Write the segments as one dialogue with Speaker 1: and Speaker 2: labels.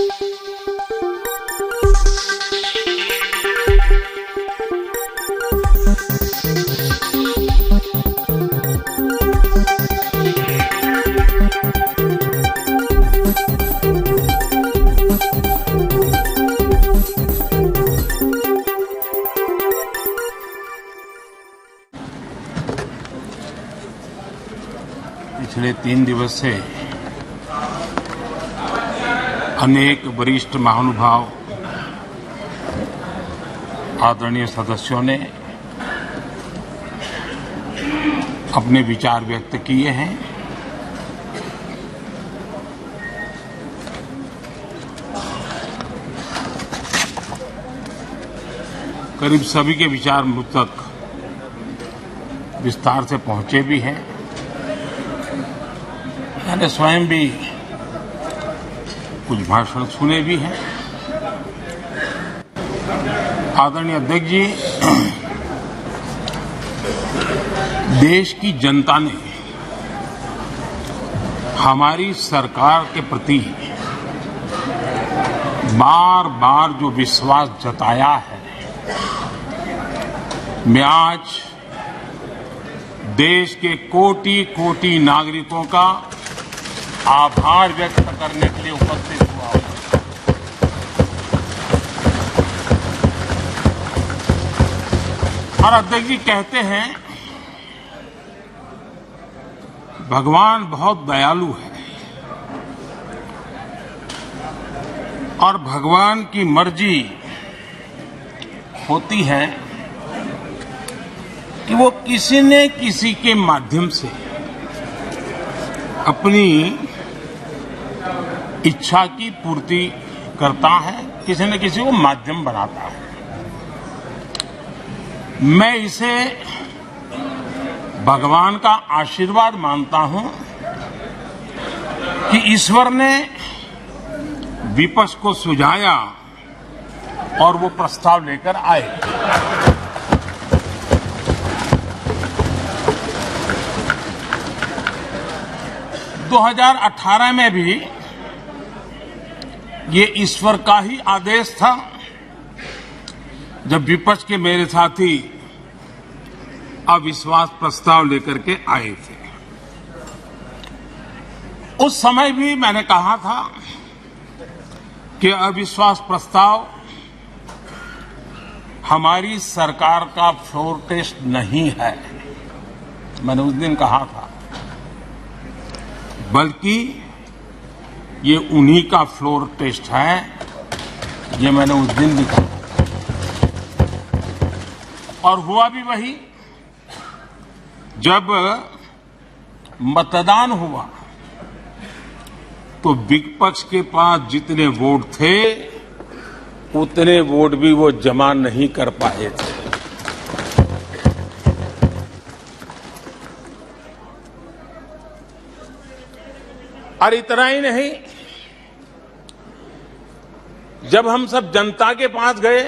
Speaker 1: पिछले 3 दिवस से अनेक वरिष्ठ महानुभाव आदरणीय सदस्यों ने अपने विचार व्यक्त किए हैं। करीब सभी के विचार मुझ तक विस्तार से पहुंचे भी हैं। मैंने स्वयं भी कुछ भाषण सुने भी हैं। आदरणीय अध्यक्ष जी, देश की जनता ने हमारी सरकार के प्रति बार बार जो विश्वास जताया है, मैं आज देश के कोटि कोटि नागरिकों का आभार व्यक्त करने के लिए उपस्थित हुआ हूं। और अध्यक्ष जी कहते हैं, भगवान बहुत दयालु है और भगवान की मर्जी होती है कि वो किसी न किसी के माध्यम से अपनी इच्छा की पूर्ति करता है, किसी न किसी को माध्यम बनाता है। मैं इसे भगवान का आशीर्वाद मानता हूं कि ईश्वर ने विपक्ष को सुझाया और वो प्रस्ताव लेकर आए। दो 2018 में भी ये ईश्वर का ही आदेश था, जब विपक्ष के मेरे साथी अविश्वास प्रस्ताव लेकर के आए थे। उस समय भी मैंने कहा था कि अविश्वास प्रस्ताव हमारी सरकार का फ्लोर टेस्ट नहीं है। मैंने उस दिन कहा था, बल्कि ये उन्हीं का फ्लोर टेस्ट है। ये मैंने उस दिन भी कहा और हुआ भी वही। जब मतदान हुआ तो विपक्ष के पास जितने वोट थे उतने वोट भी वो जमा नहीं कर पाए थे। और इतना ही नहीं, जब हम सब जनता के पास गए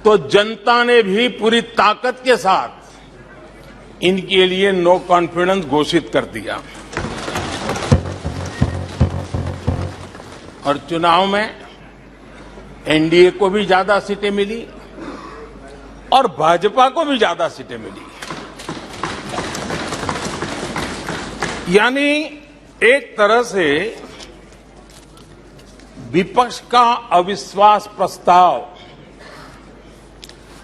Speaker 1: तो जनता ने भी पूरी ताकत के साथ इनके लिए नो कॉन्फिडेंस घोषित कर दिया। और चुनाव में एनडीए को भी ज्यादा सीटें मिली और भाजपा को भी ज्यादा सीटें मिली। यानी एक तरह से विपक्ष का अविश्वास प्रस्ताव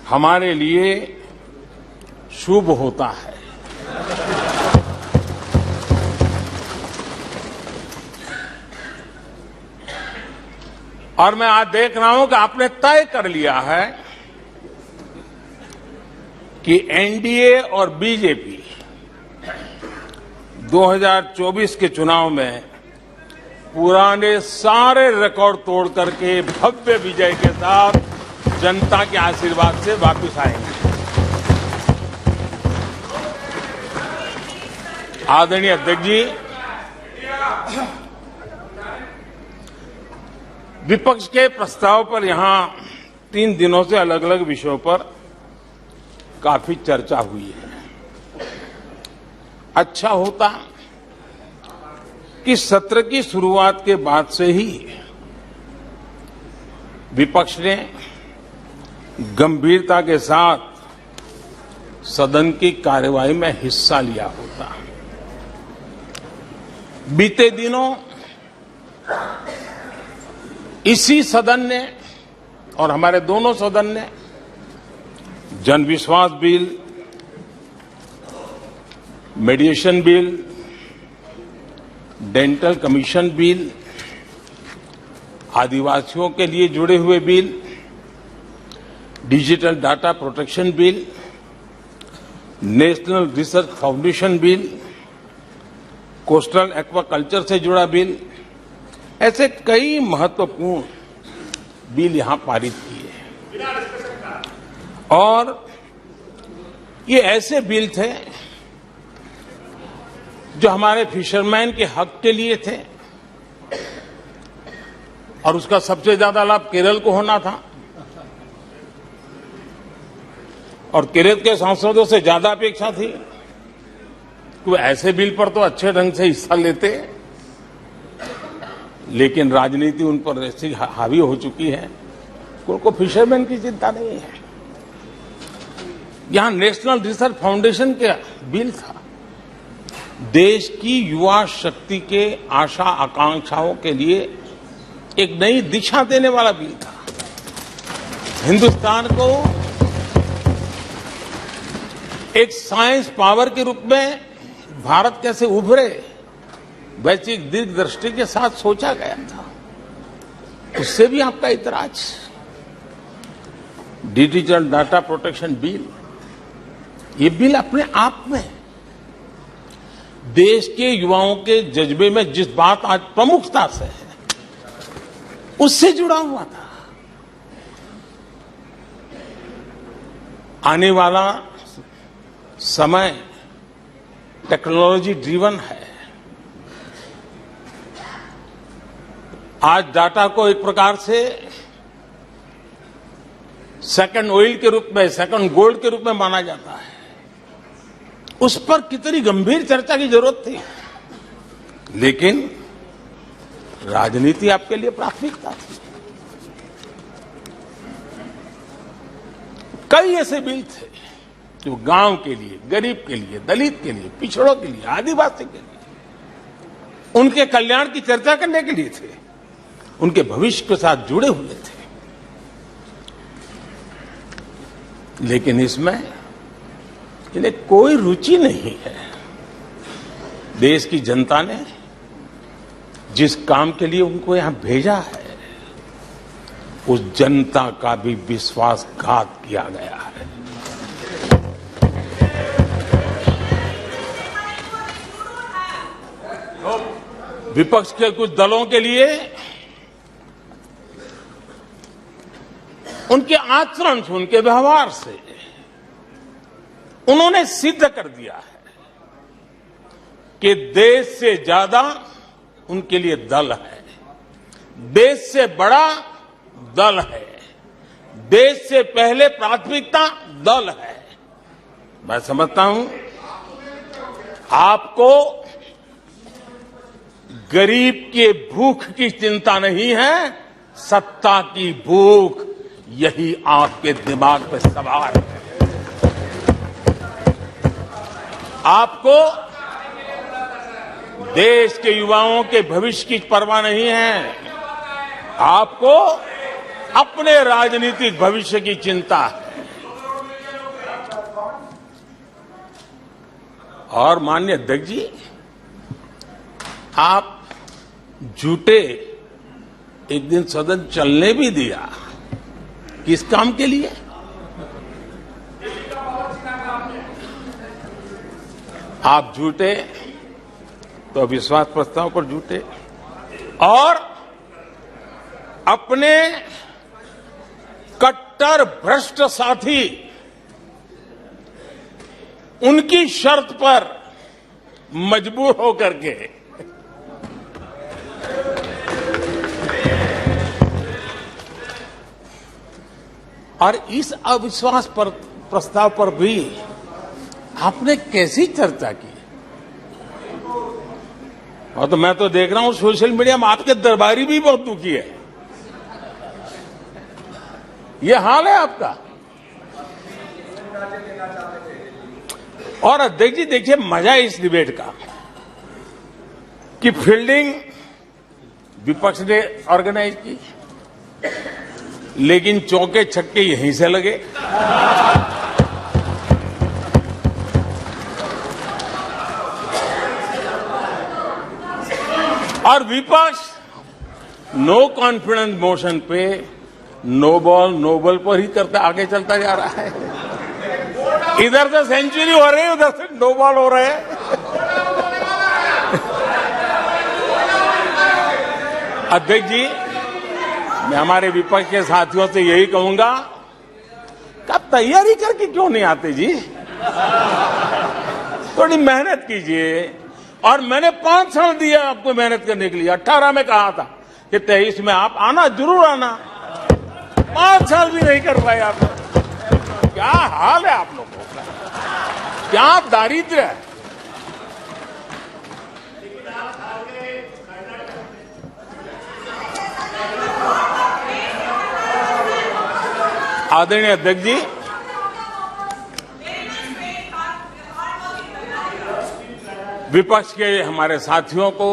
Speaker 1: हमारे लिए शुभ होता है। और मैं आज देख रहा हूं कि आपने तय कर लिया है कि एनडीए और बीजेपी 2024 के चुनाव में पुराने सारे रिकॉर्ड तोड़ करके भव्य विजय के साथ जनता के आशीर्वाद से वापस आएंगे। आदरणीय अध्यक्ष जी, विपक्ष के प्रस्ताव पर यहां 3 दिनों से अलग अलग विषयों पर काफी चर्चा हुई है। अच्छा होता कि सत्र की शुरुआत के बाद से ही विपक्ष ने गंभीरता के साथ सदन की कार्यवाही में हिस्सा लिया होता। बीते दिनों इसी सदन ने और हमारे दोनों सदन ने Jan Vishwas bill, mediation bill, dental commission bill, आदिवासियों के लिए जुड़े हुए bill, digital data protection bill, national research foundation bill, coastal aquaculture से जुड़ा बिल, ऐसे कई महत्वपूर्ण बिल यहां पारित किए। और ये ऐसे बिल थे जो हमारे फिशरमैन के हक के लिए थे और उसका सबसे ज्यादा लाभ केरल को होना था और केरल के सांसदों से ज्यादा अपेक्षा थी कि वो ऐसे बिल पर तो अच्छे ढंग से हिस्सा लेते, लेकिन राजनीति उन पर ऐसी हावी हो चुकी है कि उनको फिशरमैन की चिंता नहीं है। यहां नेशनल रिसर्च फाउंडेशन का बिल था, देश की युवा शक्ति के आशा आकांक्षाओं के लिए एक नई दिशा देने वाला बिल था। हिंदुस्तान को एक साइंस पावर के रूप में भारत कैसे उभरे, वैश्विक दीर्घदृष्टि के साथ सोचा गया था। उससे भी आपका इतराज। डिजिटल डाटा प्रोटेक्शन बिल, ये बिल अपने आप में देश के युवाओं के जज्बे में जिस बात आज प्रमुखता से है उससे जुड़ा हुआ था। आने वाला समय टेक्नोलॉजी ड्रिवन है। आज डाटा को एक प्रकार से सेकंड ऑयल के रूप में, सेकंड गोल्ड के रूप में माना जाता है। उस पर कितनी गंभीर चर्चा की जरूरत थी, लेकिन राजनीति आपके लिए प्राथमिकता थी। कई ऐसे बिल थे जो गांव के लिए, गरीब के लिए, दलित के लिए, पिछड़ों के लिए, आदिवासी के लिए, उनके कल्याण की चर्चा करने के लिए थे, उनके भविष्य के साथ जुड़े हुए थे। लेकिन इसमें इन्हें कोई रुचि नहीं है। देश की जनता ने जिस काम के लिए उनको यहां भेजा है, उस जनता का भी विश्वासघात किया गया है। विपक्ष के कुछ दलों के लिए उनके आचरण से, उनके व्यवहार से उन्होंने सिद्ध कर दिया है कि देश से ज्यादा उनके लिए दल है, देश से बड़ा दल है, देश से पहले प्राथमिकता दल है। मैं समझता हूं आपको गरीब के भूख की चिंता नहीं है, सत्ता की भूख, यही आपके दिमाग पे सवार है। आपको देश के युवाओं के भविष्य की परवाह नहीं है, आपको अपने राजनीतिक भविष्य की चिंता है। और माननीय अध्यक्ष जी, आप झूठे एक दिन सदन चलने भी दिया, किस काम के लिए? आप झूठे तो विश्वास प्रस्ताव पर झूठे और अपने कट्टर भ्रष्ट साथी उनकी शर्त पर मजबूर होकर के और इस अविश्वास पर प्रस्ताव पर भी आपने कैसी चर्चा की? और तो मैं तो देख रहा हूं सोशल मीडिया में आपके दरबारी भी बहुत दुखी है। ये हाल है आपका। और अध्यक्ष जी देखिए, मजा है इस डिबेट का कि फील्डिंग विपक्ष ने ऑर्गेनाइज की, लेकिन चौके छक्के यहीं से लगे। और विपक्ष नो कॉन्फिडेंस मोशन पे नो बॉल नो बॉल पर ही करते आगे चलता जा रहा है। इधर से सेंचुरी हो रही है, उधर से नो बॉल हो रहे हैं। अध्यक्ष जी, मैं हमारे विपक्ष के साथियों से यही कहूंगा कि आप तैयारी करके क्यों नहीं आते जी? थोड़ी मेहनत कीजिए। और मैंने 5 साल दिया आपको मेहनत करने के लिए। 18 में कहा था कि 23 में आप आना, जरूर आना। 5 साल भी नहीं कर पाए आप। क्या हाल है आप लोगों का, क्या दारिद्र्य है। आदरणीय अध्यक्ष जी, विपक्ष के हमारे साथियों को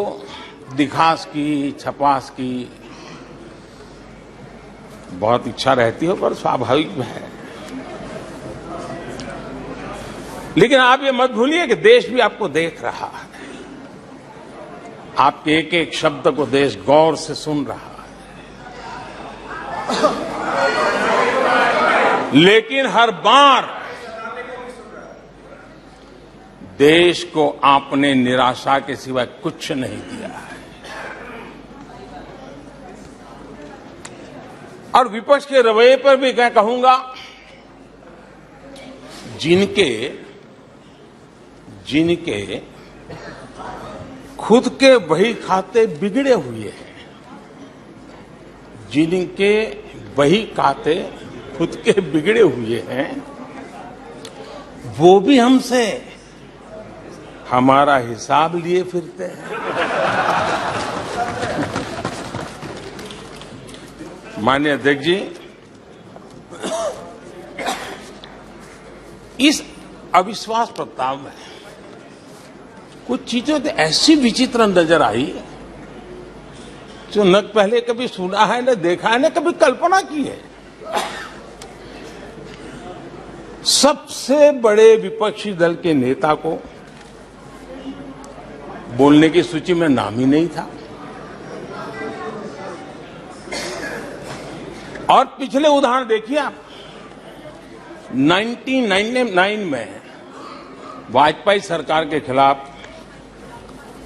Speaker 1: दिखास की, छपास की बहुत इच्छा रहती है, पर स्वाभाविक है। लेकिन आप ये मत भूलिए कि देश भी आपको देख रहा है। आपके एक एक शब्द को देश गौर से सुन रहा है। लेकिन हर बार देश को आपने निराशा के सिवाय कुछ नहीं दिया है। और विपक्ष के रवैये पर भी मैं कहूंगा, जिनके खुद के वही खाते बिगड़े हुए हैं, जिनके वही खाते खुद के बिगड़े हुए हैं, वो भी हमसे हमारा हिसाब लिए फिरते हैं। माननीय अध्यक्ष जी, इस अविश्वास प्रस्ताव में कुछ चीजें तो ऐसी विचित्र नजर आई जो न पहले कभी सुना है, न देखा है, न कभी कल्पना की है। सबसे बड़े विपक्षी दल के नेता को बोलने की सूची में नाम ही नहीं था। और पिछले उदाहरण देखिए आप। 1999 में वाजपेयी सरकार के खिलाफ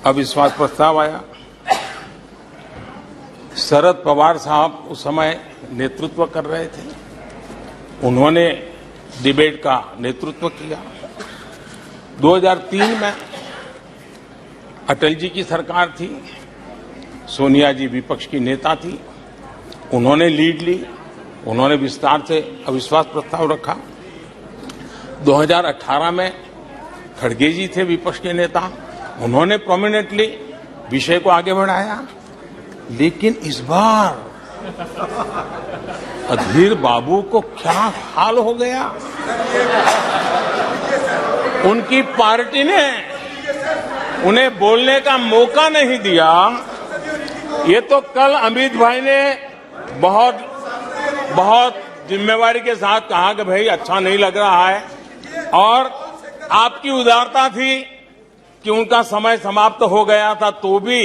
Speaker 1: अविश्वास प्रस्ताव आया। शरद पवार साहब उस समय नेतृत्व कर रहे थे। उन्होंने डिबेट का नेतृत्व किया। 2003 में अटल जी की सरकार थी। सोनिया जी विपक्ष की नेता थी। उन्होंने लीड ली। उन्होंने विस्तार से अविश्वास प्रस्ताव रखा। 2018 में खड़गे जी थे विपक्ष के नेता। उन्होंने प्रोमिनेंटली विषय को आगे बढ़ाया। लेकिन इस बार अधीर बाबू को क्या हाल हो गया? उनकी पार्टी ने उन्हें बोलने का मौका नहीं दिया। ये तो कल अमित भाई ने बहुत जिम्मेवारी के साथ कहा कि भाई अच्छा नहीं लग रहा है, और आपकी उदारता थी कि उनका समय समाप्त हो गया था तो भी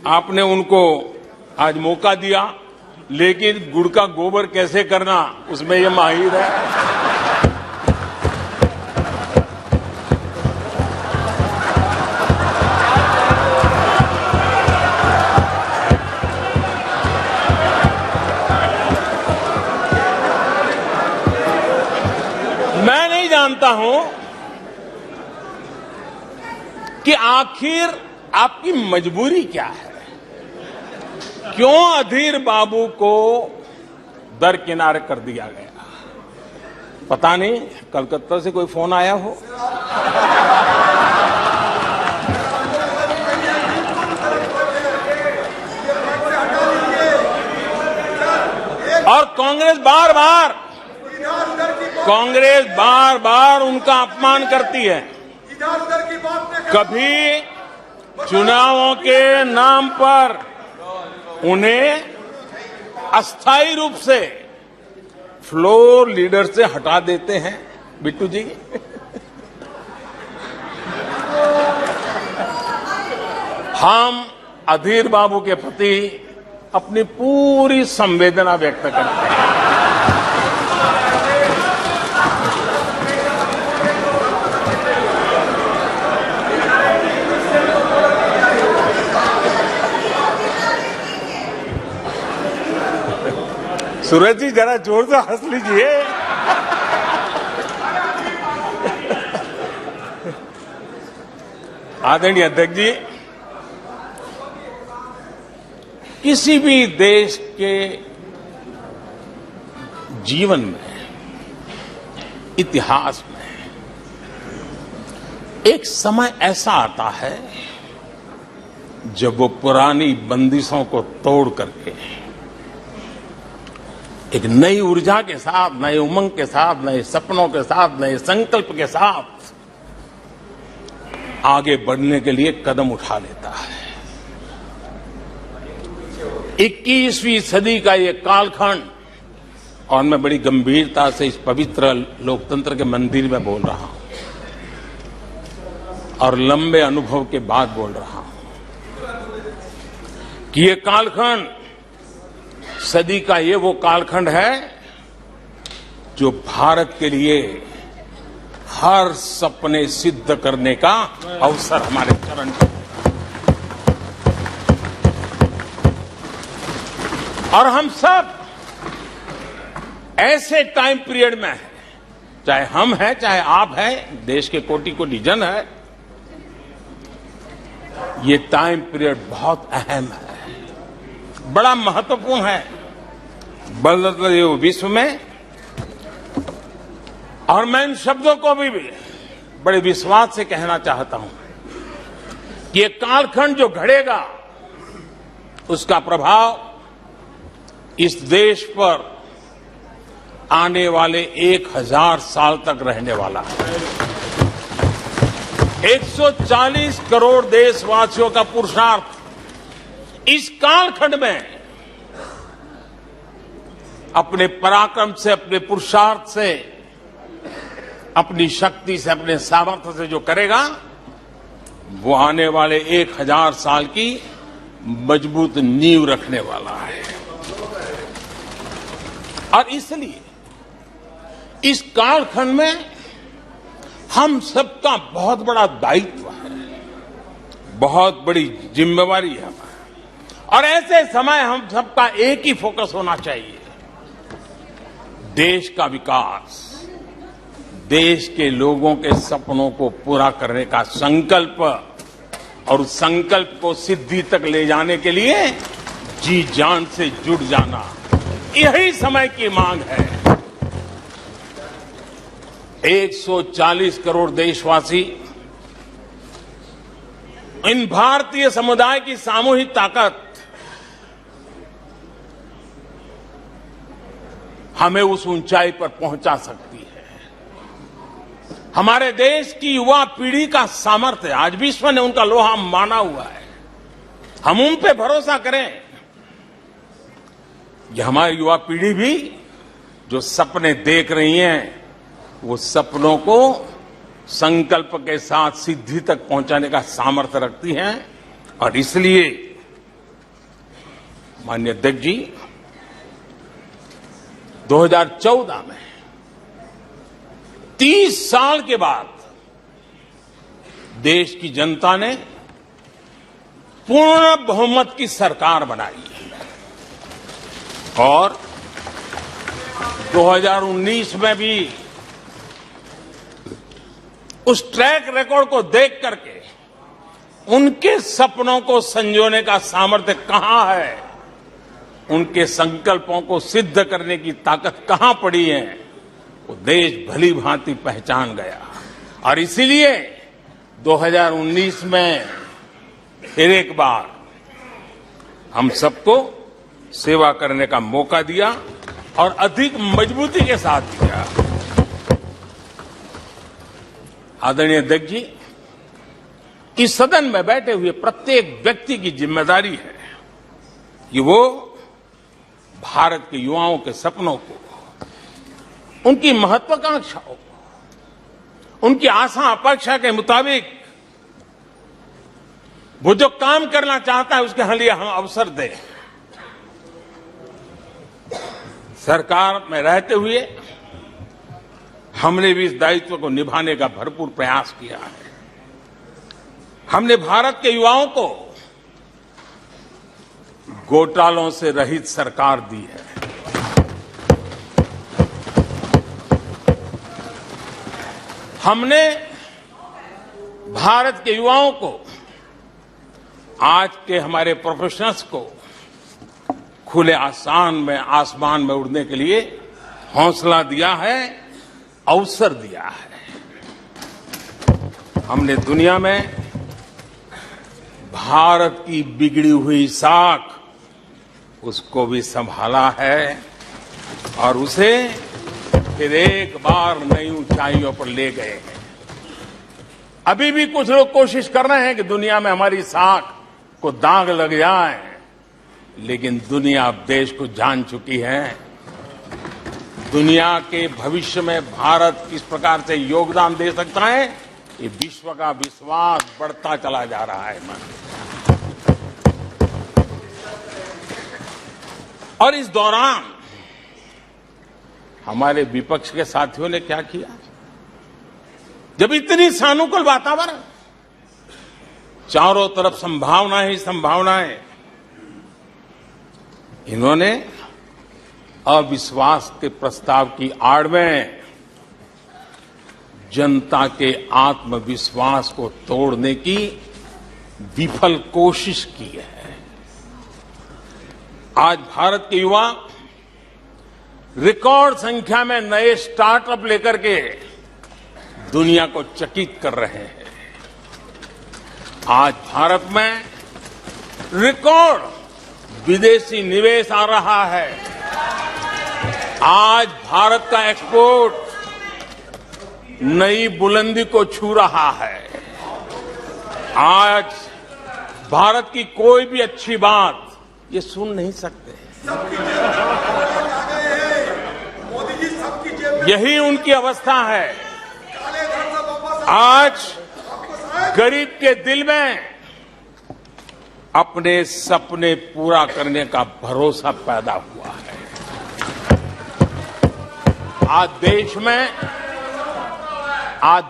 Speaker 1: आपने उनको आज मौका दिया। लेकिन गुड़ का गोबर कैसे करना, उसमें ये माहिर है। मैं नहीं जानता हूं कि आखिर आपकी मजबूरी क्या है। क्यों अधीर बाबू को दरकिनार कर दिया गया? पता नहीं, कलकत्ता से कोई फोन आया हो। कांग्रेस बार बार उनका अपमान करती है। कभी चुनावों के नाम पर उन्हें अस्थायी रूप से फ्लोर लीडर से हटा देते हैं। बिट्टू जी, हम अधीर बाबू के प्रति अपनी पूरी संवेदना व्यक्त करते हैं। सूरज जी, जरा जोर से हंस लीजिए। आदरणीय अध्यक्ष जी, किसी भी देश के जीवन में, इतिहास में एक समय ऐसा आता है जब वो पुरानी बंदिशों को तोड़ करके एक नई ऊर्जा के साथ, नए उमंग के साथ, नए सपनों के साथ, नए संकल्प के साथ आगे बढ़ने के लिए कदम उठा लेता है। 21वीं सदी का ये कालखंड, और मैं बड़ी गंभीरता से इस पवित्र लोकतंत्र के मंदिर में बोल रहा हूं और लंबे अनुभव के बाद बोल रहा हूं कि ये कालखंड, सदी का ये वो कालखंड है जो भारत के लिए हर सपने सिद्ध करने का अवसर हमारे चरण पर। और हम सब ऐसे टाइम पीरियड में हैं, चाहे हम हैं, चाहे आप हैं, देश के कोटि कोटि जन है, ये टाइम पीरियड बहुत अहम है, बड़ा महत्वपूर्ण है बदलते हुए विश्व में। और मैं इन शब्दों को भी बड़े विश्वास से कहना चाहता हूं कि ये कालखंड जो घड़ेगा उसका प्रभाव इस देश पर आने वाले 1000 साल तक रहने वाला है। 140 करोड़ देशवासियों का पुरुषार्थ इस कालखंड में अपने पराक्रम से, अपने पुरुषार्थ से, अपनी शक्ति से, अपने सामर्थ्य से जो करेगा वो आने वाले 1000 साल की मजबूत नींव रखने वाला है। और इसलिए इस कालखंड में हम सबका बहुत बड़ा दायित्व है, बहुत बड़ी जिम्मेवारी है हमारी। और ऐसे समय हम सबका एक ही फोकस होना चाहिए, देश का विकास, देश के लोगों के सपनों को पूरा करने का संकल्प, और उस संकल्प को सिद्धि तक ले जाने के लिए जी जान से जुट जाना, यही समय की मांग है। 140 करोड़ देशवासी, इन भारतीय समुदाय की सामूहिक ताकत हमें उस ऊंचाई पर पहुंचा सकती है। हमारे देश की युवा पीढ़ी का सामर्थ्य, आज विश्व ने उनका लोहा माना हुआ है, हम उन पे भरोसा करें। ये हमारी युवा पीढ़ी भी जो सपने देख रही है, वो सपनों को संकल्प के साथ सिद्धि तक पहुंचाने का सामर्थ्य रखती हैं। और इसलिए माननीय अध्यक्ष जी, 2014 में 30 साल के बाद देश की जनता ने पूर्ण बहुमत की सरकार बनाई और 2019 में भी उस ट्रैक रिकॉर्ड को देख करके उनके सपनों को संजोने का सामर्थ्य कहां है, उनके संकल्पों को सिद्ध करने की ताकत कहां पड़ी है, वो देश भली भांति पहचान गया। और इसीलिए 2019 में फिर एक बार हम सबको सेवा करने का मौका दिया और अधिक मजबूती के साथ दिया। आदरणीय अध्यक्ष जी, इस सदन में बैठे हुए प्रत्येक व्यक्ति की जिम्मेदारी है कि वो भारत के युवाओं के सपनों को, उनकी महत्वाकांक्षाओं को, उनकी आशा अपेक्षा के मुताबिक वो जो काम करना चाहता है उसके लिए हम अवसर दें। सरकार में रहते हुए हमने भी इस दायित्व को निभाने का भरपूर प्रयास किया है। हमने भारत के युवाओं को घोटालों से रहित सरकार दी है। हमने भारत के युवाओं को, आज के हमारे प्रोफेशनल्स को खुले आसमान में उड़ने के लिए हौसला दिया है, अवसर दिया है। हमने दुनिया में भारत की बिगड़ी हुई साख, उसको भी संभाला है और उसे फिर एक बार नई ऊंचाइयों पर ले गए हैं। अभी भी कुछ लोग कोशिश कर रहे हैं कि दुनिया में हमारी साख को दाग लग जाए, लेकिन दुनिया अब देश को जान चुकी है। दुनिया के भविष्य में भारत किस प्रकार से योगदान दे सकता है, ये विश्व का विश्वास बढ़ता चला जा रहा है। और इस दौरान हमारे विपक्ष के साथियों ने क्या किया? जब इतनी सानुकूल वातावरण, चारों तरफ संभावनाएं ही संभावनाएं, इन्होंने अविश्वास के प्रस्ताव की आड़ में जनता के आत्मविश्वास को तोड़ने की विफल कोशिश की है। आज भारत के युवा रिकॉर्ड संख्या में नए स्टार्टअप लेकर के दुनिया को चकित कर रहे हैं। आज भारत में रिकॉर्ड विदेशी निवेश आ रहा है। आज भारत का एक्सपोर्ट नई बुलंदी को छू रहा है। आज भारत की कोई भी अच्छी बात ये सुन नहीं सकते। यही उनकी अवस्था है। आज गरीब के दिल में अपने सपने पूरा करने का भरोसा पैदा हुआ है। आज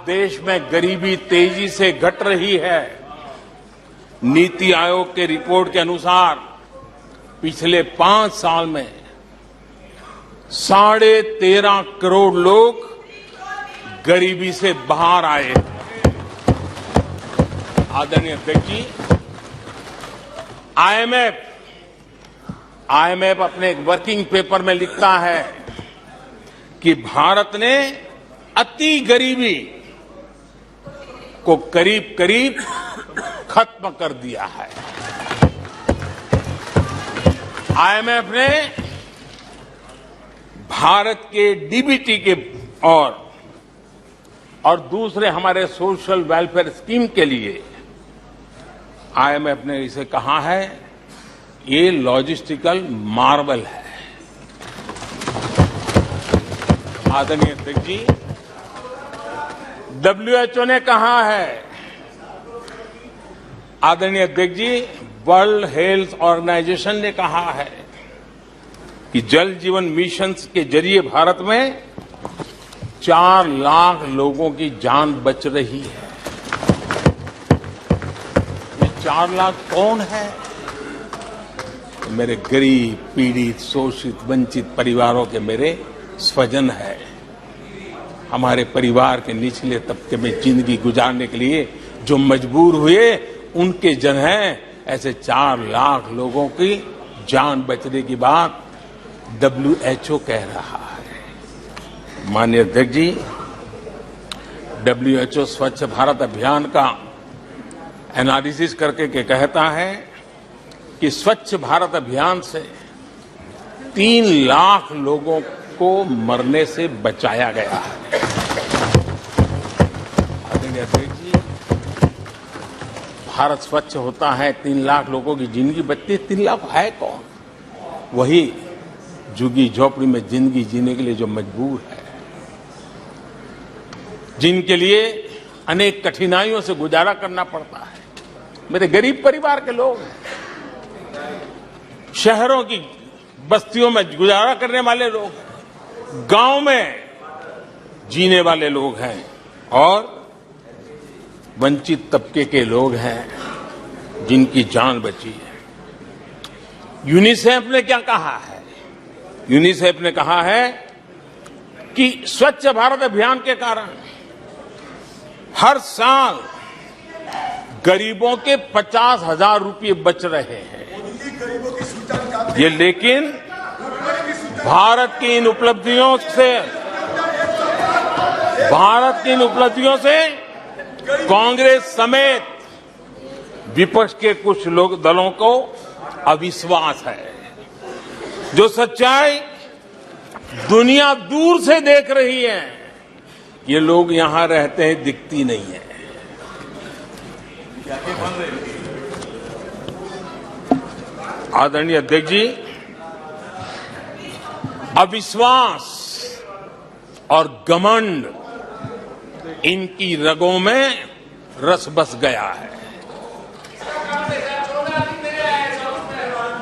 Speaker 1: देश में गरीबी तेजी से घट रही है। नीति आयोग के रिपोर्ट के अनुसार पिछले 5 साल में 13.5 करोड़ लोग गरीबी से बाहर आए। आदरणीय अध्यक्ष जी, आईएमएफ अपने एक वर्किंग पेपर में लिखता है कि भारत ने अति गरीबी को करीब करीब खत्म कर दिया है। आईएमएफ ने भारत के डीबीटी के और दूसरे हमारे सोशल वेलफेयर स्कीम के लिए आईएमएफ ने इसे कहा है, ये लॉजिस्टिकल मार्वल है। आदरणीय अध्यक्ष जी, WHO ने कहा है, आदरणीय अध्यक्ष जी, वर्ल्ड हेल्थ ऑर्गेनाइजेशन ने कहा है कि जल जीवन मिशन के जरिए भारत में 4 लाख लोगों की जान बच रही है। ये 4 लाख कौन है? मेरे गरीब, पीड़ित, शोषित, वंचित परिवारों के मेरे स्वजन है। हमारे परिवार के निचले तबके में जिंदगी गुजारने के लिए जो मजबूर हुए, उनके जन हैं। ऐसे 4 लाख लोगों की जान बचने की बात WHO कह रहा है। माननीय अध्यक्ष जी, WHO स्वच्छ भारत अभियान का एनालिसिस करके कहता है कि स्वच्छ भारत अभियान से 3 लाख लोगों को मरने से बचाया गया है। आदरणीय अध्यक्ष जी, भारत स्वच्छ होता है, 3 लाख लोगों की जिंदगी बचती है। 3 लाख है कौन? वही झुग्गी झोपड़ी में जिंदगी जीने के लिए जो मजबूर है, जिनके लिए अनेक कठिनाइयों से गुजारा करना पड़ता है। मेरे गरीब परिवार के लोग हैं, शहरों की बस्तियों में गुजारा करने वाले लोग, गांव में जीने वाले लोग हैं और वंचित तबके के लोग हैं जिनकी जान बची है। यूनिसेफ ने क्या कहा है? यूनिसेफ ने कहा है कि स्वच्छ भारत अभियान के कारण हर साल गरीबों के 50,000 रुपये बच रहे हैं। ये लेकिन भारत की इन उपलब्धियों से कांग्रेस समेत विपक्ष के कुछ लोग दलों को अविश्वास है। जो सच्चाई दुनिया दूर से देख रही है, ये लोग यहां रहते हैं दिखती नहीं है। आदरणीय अध्यक्ष जी, अविश्वास और घमंड इनकी रगों में रस बस गया है।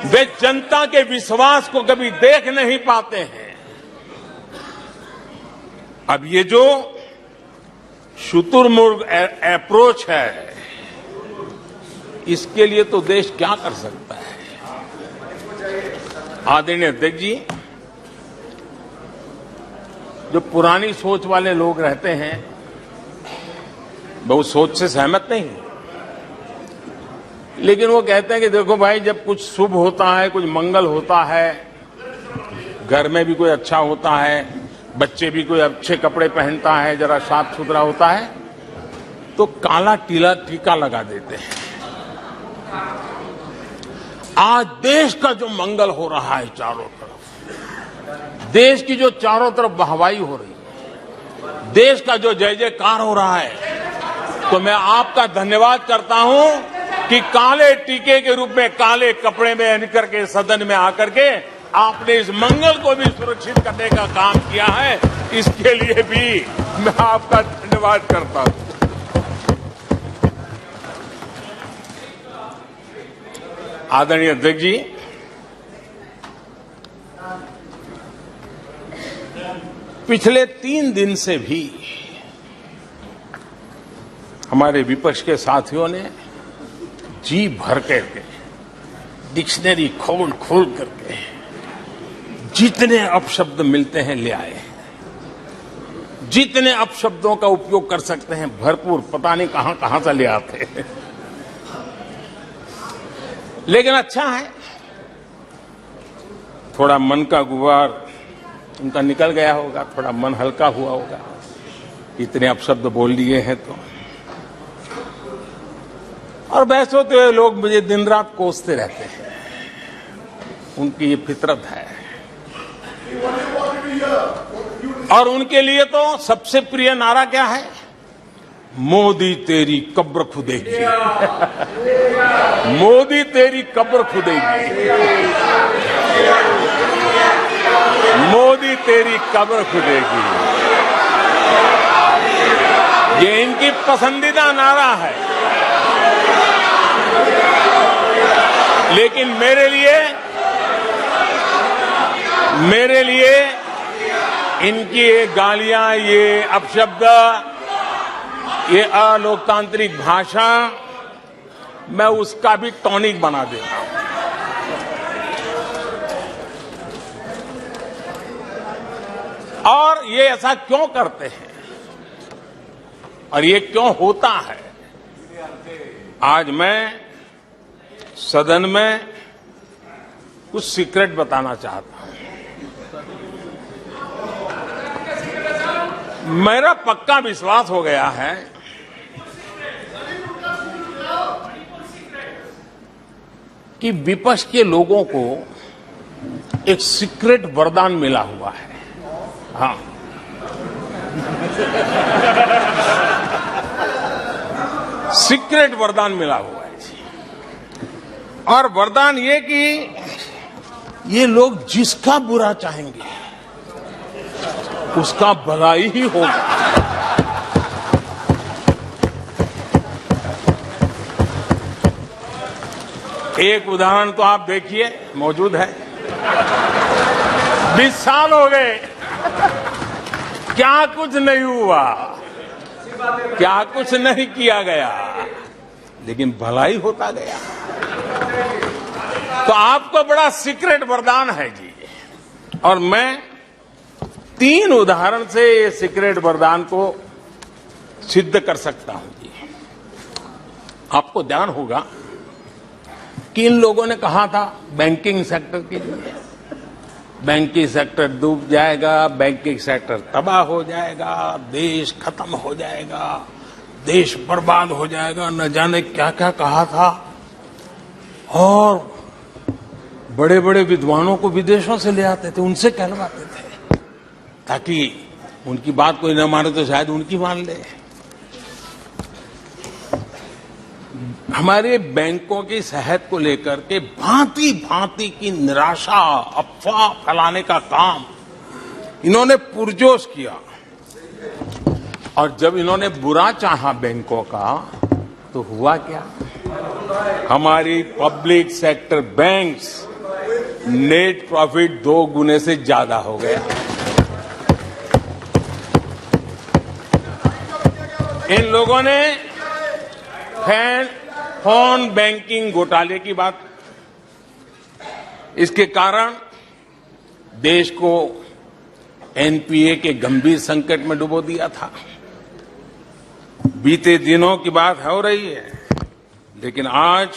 Speaker 1: वे जनता के विश्वास को कभी देख नहीं पाते हैं। अब ये जो शुतुरमुर्ग अप्रोच है, इसके लिए तो देश क्या कर सकता है? आदरणीय अध्यक्ष जी, जो पुरानी सोच वाले लोग रहते हैं, वो उस सोच से सहमत नहीं, लेकिन वो कहते हैं कि देखो भाई, जब कुछ शुभ होता है, कुछ मंगल होता है, घर में भी कोई अच्छा होता है, बच्चे भी कोई अच्छे कपड़े पहनता है, जरा साफ सुथरा होता है, तो काला टीका लगा देते हैं। आज देश का जो मंगल हो रहा है चारों तरफ, देश की जो चारों तरफ वाहवाही हो रही है, देश का जो जय जयकार हो रहा है, तो मैं आपका धन्यवाद करता हूं कि काले टीके के रूप में काले कपड़े में निकल के सदन में आकर के आपने इस मंगल को भी सुरक्षित करने का काम किया है। इसके लिए भी मैं आपका धन्यवाद करता हूं। आदरणीय अध्यक्ष जी, पिछले 3 दिन से भी हमारे विपक्ष के साथियों ने जी भर करके, डिक्शनरी खोल खोल करके जितने अपशब्द मिलते हैं ले आए, जितने अपशब्दों का उपयोग कर सकते हैं भरपूर, पता नहीं कहां कहां से ले आते हैं। लेकिन अच्छा है, थोड़ा मन का गुबार उनका निकल गया होगा, थोड़ा मन हल्का हुआ होगा, इतने अपशब्द बोल लिए हैं तो। और वैसे तो लोग मुझे दिन रात कोसते रहते हैं, उनकी ये फितरत है। और उनके लिए तो सबसे प्रिय नारा क्या है? मोदी तेरी कब्र खुदेगी। मोदी तेरी कब्र खुदेगी, मोदी तेरी कब्र खुदेगी, ये इनकी पसंदीदा नारा है। लेकिन मेरे लिए इनकी ये गालियां, ये अपशब्द, ये अलोकतांत्रिक भाषा, मैं उसका भी टॉनिक बना देता हूं। और ये ऐसा क्यों करते हैं और ये क्यों होता है? आज मैं सदन में कुछ सीक्रेट बताना चाहता हूं। मेरा पक्का विश्वास हो गया है कि विपक्ष के लोगों को एक सीक्रेट वरदान मिला हुआ है। हाँ, सीक्रेट वरदान मिला हुआ है जी। और वरदान ये कि ये लोग जिसका बुरा चाहेंगे उसका भलाई ही होगा। एक उदाहरण तो आप देखिए, मौजूद है। 20 साल हो गए, क्या कुछ नहीं हुआ, क्या कुछ नहीं किया गया, लेकिन भलाई होता गया। तो आपको बड़ा सीक्रेट वरदान है जी। और मैं 3 उदाहरण से ये सीक्रेट वरदान को सिद्ध कर सकता हूं जी। आपको ध्यान होगा कि इन लोगों ने कहा था बैंकिंग सेक्टर के लिए, बैंकिंग सेक्टर डूब जाएगा, बैंकिंग सेक्टर तबाह हो जाएगा, देश खत्म हो जाएगा, देश बर्बाद हो जाएगा, न जाने क्या क्या कहा था। और बड़े बड़े विद्वानों को विदेशों से ले आते थे, उनसे कहलवाते थे, ताकि उनकी बात कोई न माने तो शायद उनकी मान ले। हमारे बैंकों की सेहत को लेकर के भांति भांति की निराशा, अफवाह फैलाने का काम इन्होंने पुरजोश किया। और जब इन्होंने बुरा चाहा बैंकों का, तो हुआ क्या? हमारी public sector banks net profit 2 गुने से ज्यादा हो गया। इन लोगों ने फोन बैंकिंग घोटाले की बात, इसके कारण देश को एनपीए के गंभीर संकट में डुबो दिया था। बीते दिनों की बात हो रही है, लेकिन आज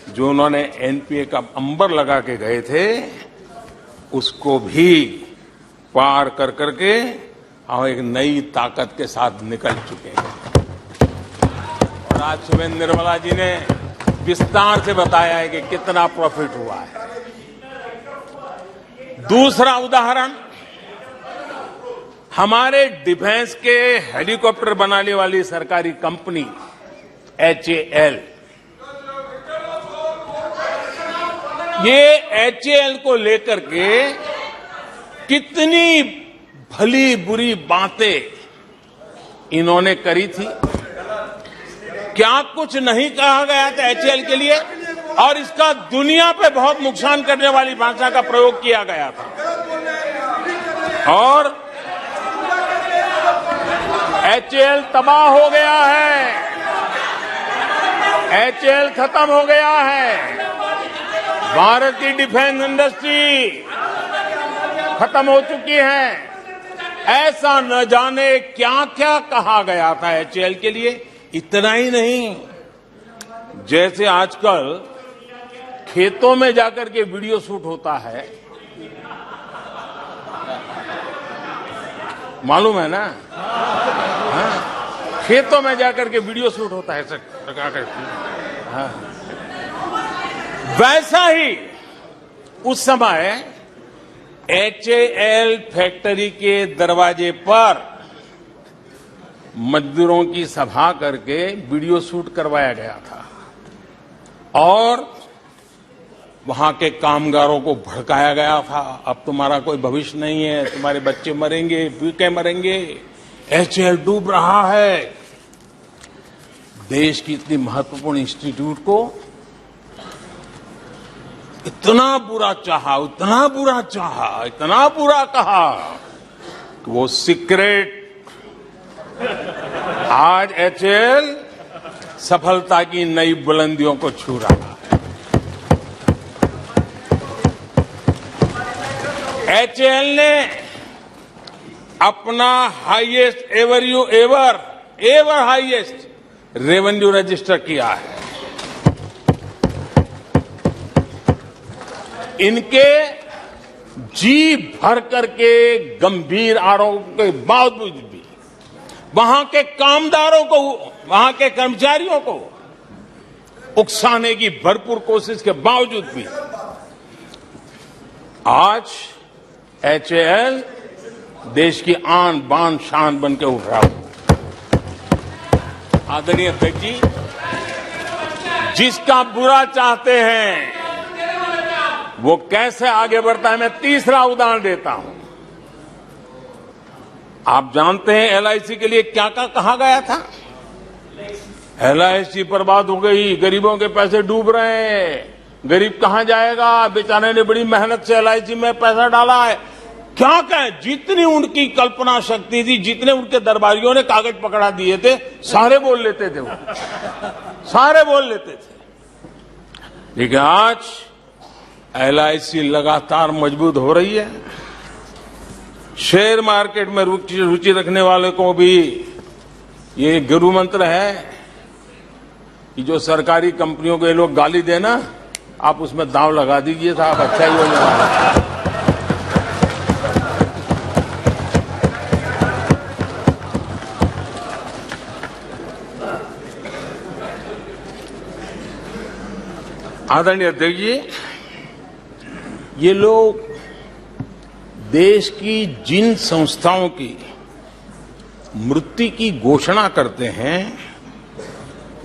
Speaker 1: जो उन्होंने एनपीए का अंबर लगा के गए थे, उसको भी पार कर करके और एक नई ताकत के साथ निकल चुके हैं। और आज सुबह निर्मला जी ने विस्तार से बताया है कि कितना प्रॉफिट हुआ है। दूसरा उदाहरण, हमारे डिफेंस के हेलीकॉप्टर बनाने वाली सरकारी कंपनी एचएएल, ये एचएएल को लेकर के कितनी भली बुरी बातें इन्होंने करी थी। क्या कुछ नहीं कहा गया था एचएएल के लिए, और इसका दुनिया पे बहुत नुकसान करने वाली भाषा का प्रयोग किया गया था। और एचएएल तबाह हो गया है, एचएएल खत्म हो गया है, भारत की डिफेंस इंडस्ट्री खत्म हो चुकी है। ऐसा न जाने क्या क्या कहा गया था एचएएल के लिए। इतना ही नहीं, जैसे आजकल खेतों में जाकर के वीडियो शूट होता है, मालूम है ना? हाँ? खेतों में जाकर के वीडियो शूट होता है हाँ। वैसा ही उस समय एचएएल फैक्ट्री के दरवाजे पर मजदूरों की सभा करके वीडियो शूट करवाया गया था और वहां के कामगारों को भड़काया गया था। अब तुम्हारा कोई भविष्य नहीं है, तुम्हारे बच्चे मरेंगे, भूखे मरेंगे, एचएएल डूब रहा है। देश की इतनी महत्वपूर्ण इंस्टीट्यूट को इतना बुरा चाहा, इतना बुरा चाहा, इतना बुरा कहा कि वो सीक्रेट आज एचएएल सफलता की नई बुलंदियों को छू रहा है। एचएएल ने अपना highest ever highest revenue register किया है। इनके जी भर करके गंभीर आरोप के बावजूद भी वहां के कामदारों को, वहां के कर्मचारियों को उकसाने की भरपूर कोशिश के बावजूद भी आज HAL देश की आन बान शान बन के उठ रहा हूं। आदरणीय अध्यक्ष जी, जिसका बुरा चाहते हैं वो कैसे आगे बढ़ता है, मैं तीसरा उदाहरण देता हूं। आप जानते हैं LIC के लिए क्या क्या कहा गया था? LIC बर्बाद हो गई, गरीबों के पैसे डूब रहे हैं, गरीब कहां जाएगा, बेचारे ने बड़ी मेहनत से LIC में पैसा डाला है। क्या कहें, जितनी उनकी कल्पना शक्ति थी, जितने उनके दरबारियों ने कागज पकड़ा दिए थे, सारे बोल लेते थे, वो सारे बोल लेते थे। लेकिन आज LIC लगातार मजबूत हो रही है। शेयर मार्केट में रुचि रखने वाले को भी ये गुरु मंत्र है कि जो सरकारी कंपनियों को ये लोग गाली देना, आप उसमें दांव लगा दीजिए साहब, अच्छा ही होने वाला है। आदरणीय अध्यक्ष जी, ये लोग देश की जिन संस्थाओं की मृत्यु की घोषणा करते हैं,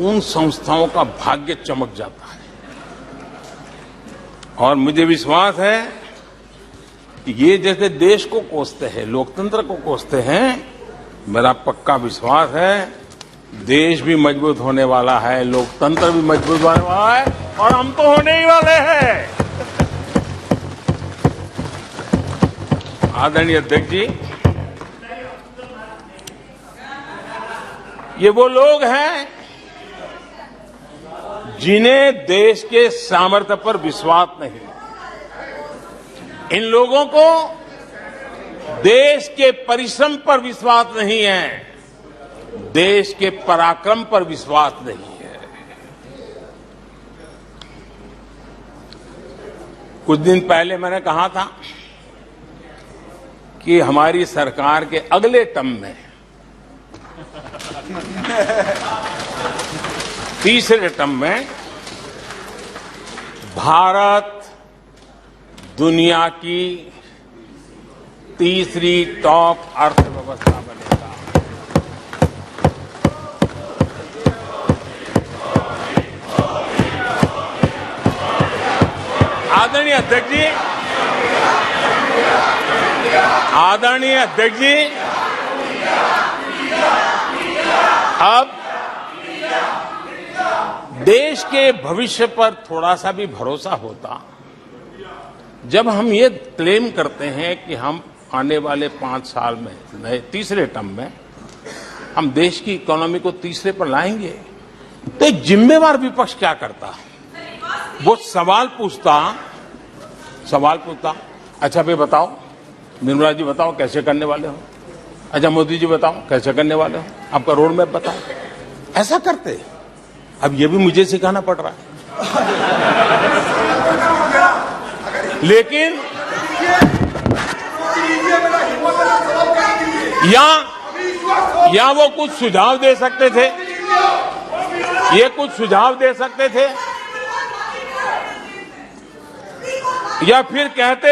Speaker 1: उन संस्थाओं का भाग्य चमक जाता है। और मुझे विश्वास है कि ये जैसे देश को कोसते हैं, लोकतंत्र को कोसते हैं, मेरा पक्का विश्वास है देश भी मजबूत होने वाला है, लोकतंत्र भी मजबूत होने वाला है, और हम तो होने ही वाले हैं। आदरणीय अध्यक्ष जी, ये वो लोग हैं जिन्हें देश के सामर्थ्य पर विश्वास नहीं। इन लोगों को देश के परिश्रम पर विश्वास नहीं है, देश के पराक्रम पर विश्वास नहीं है। कुछ दिन पहले मैंने कहा था कि हमारी सरकार के अगले टर्म में, तीसरे टर्म में, भारत दुनिया की तीसरी टॉप अर्थव्यवस्था बनेगा। आदरणीय अध्यक्ष जी, आदरणीय अध्यक्ष जी, अब देश के भविष्य पर थोड़ा सा भी भरोसा होता जब हम ये क्लेम करते हैं कि हम आने वाले 5 साल में, नए तीसरे टर्म में, हम देश की इकोनॉमी को तीसरे पर लाएंगे। तो एक जिम्मेवार विपक्ष क्या करता? वो सवाल पूछता, अच्छा भाई बताओ, निर्मला जी बताओ कैसे करने वाले हो, अच्छा मोदी जी बताओ कैसे करने वाले हो, आपका रोड मैप बताओ। ऐसा करते। अब ये भी मुझे सिखाना पड़ रहा है। लेकिन या वो कुछ सुझाव दे सकते थे, ये कुछ सुझाव दे सकते थे, या फिर कहते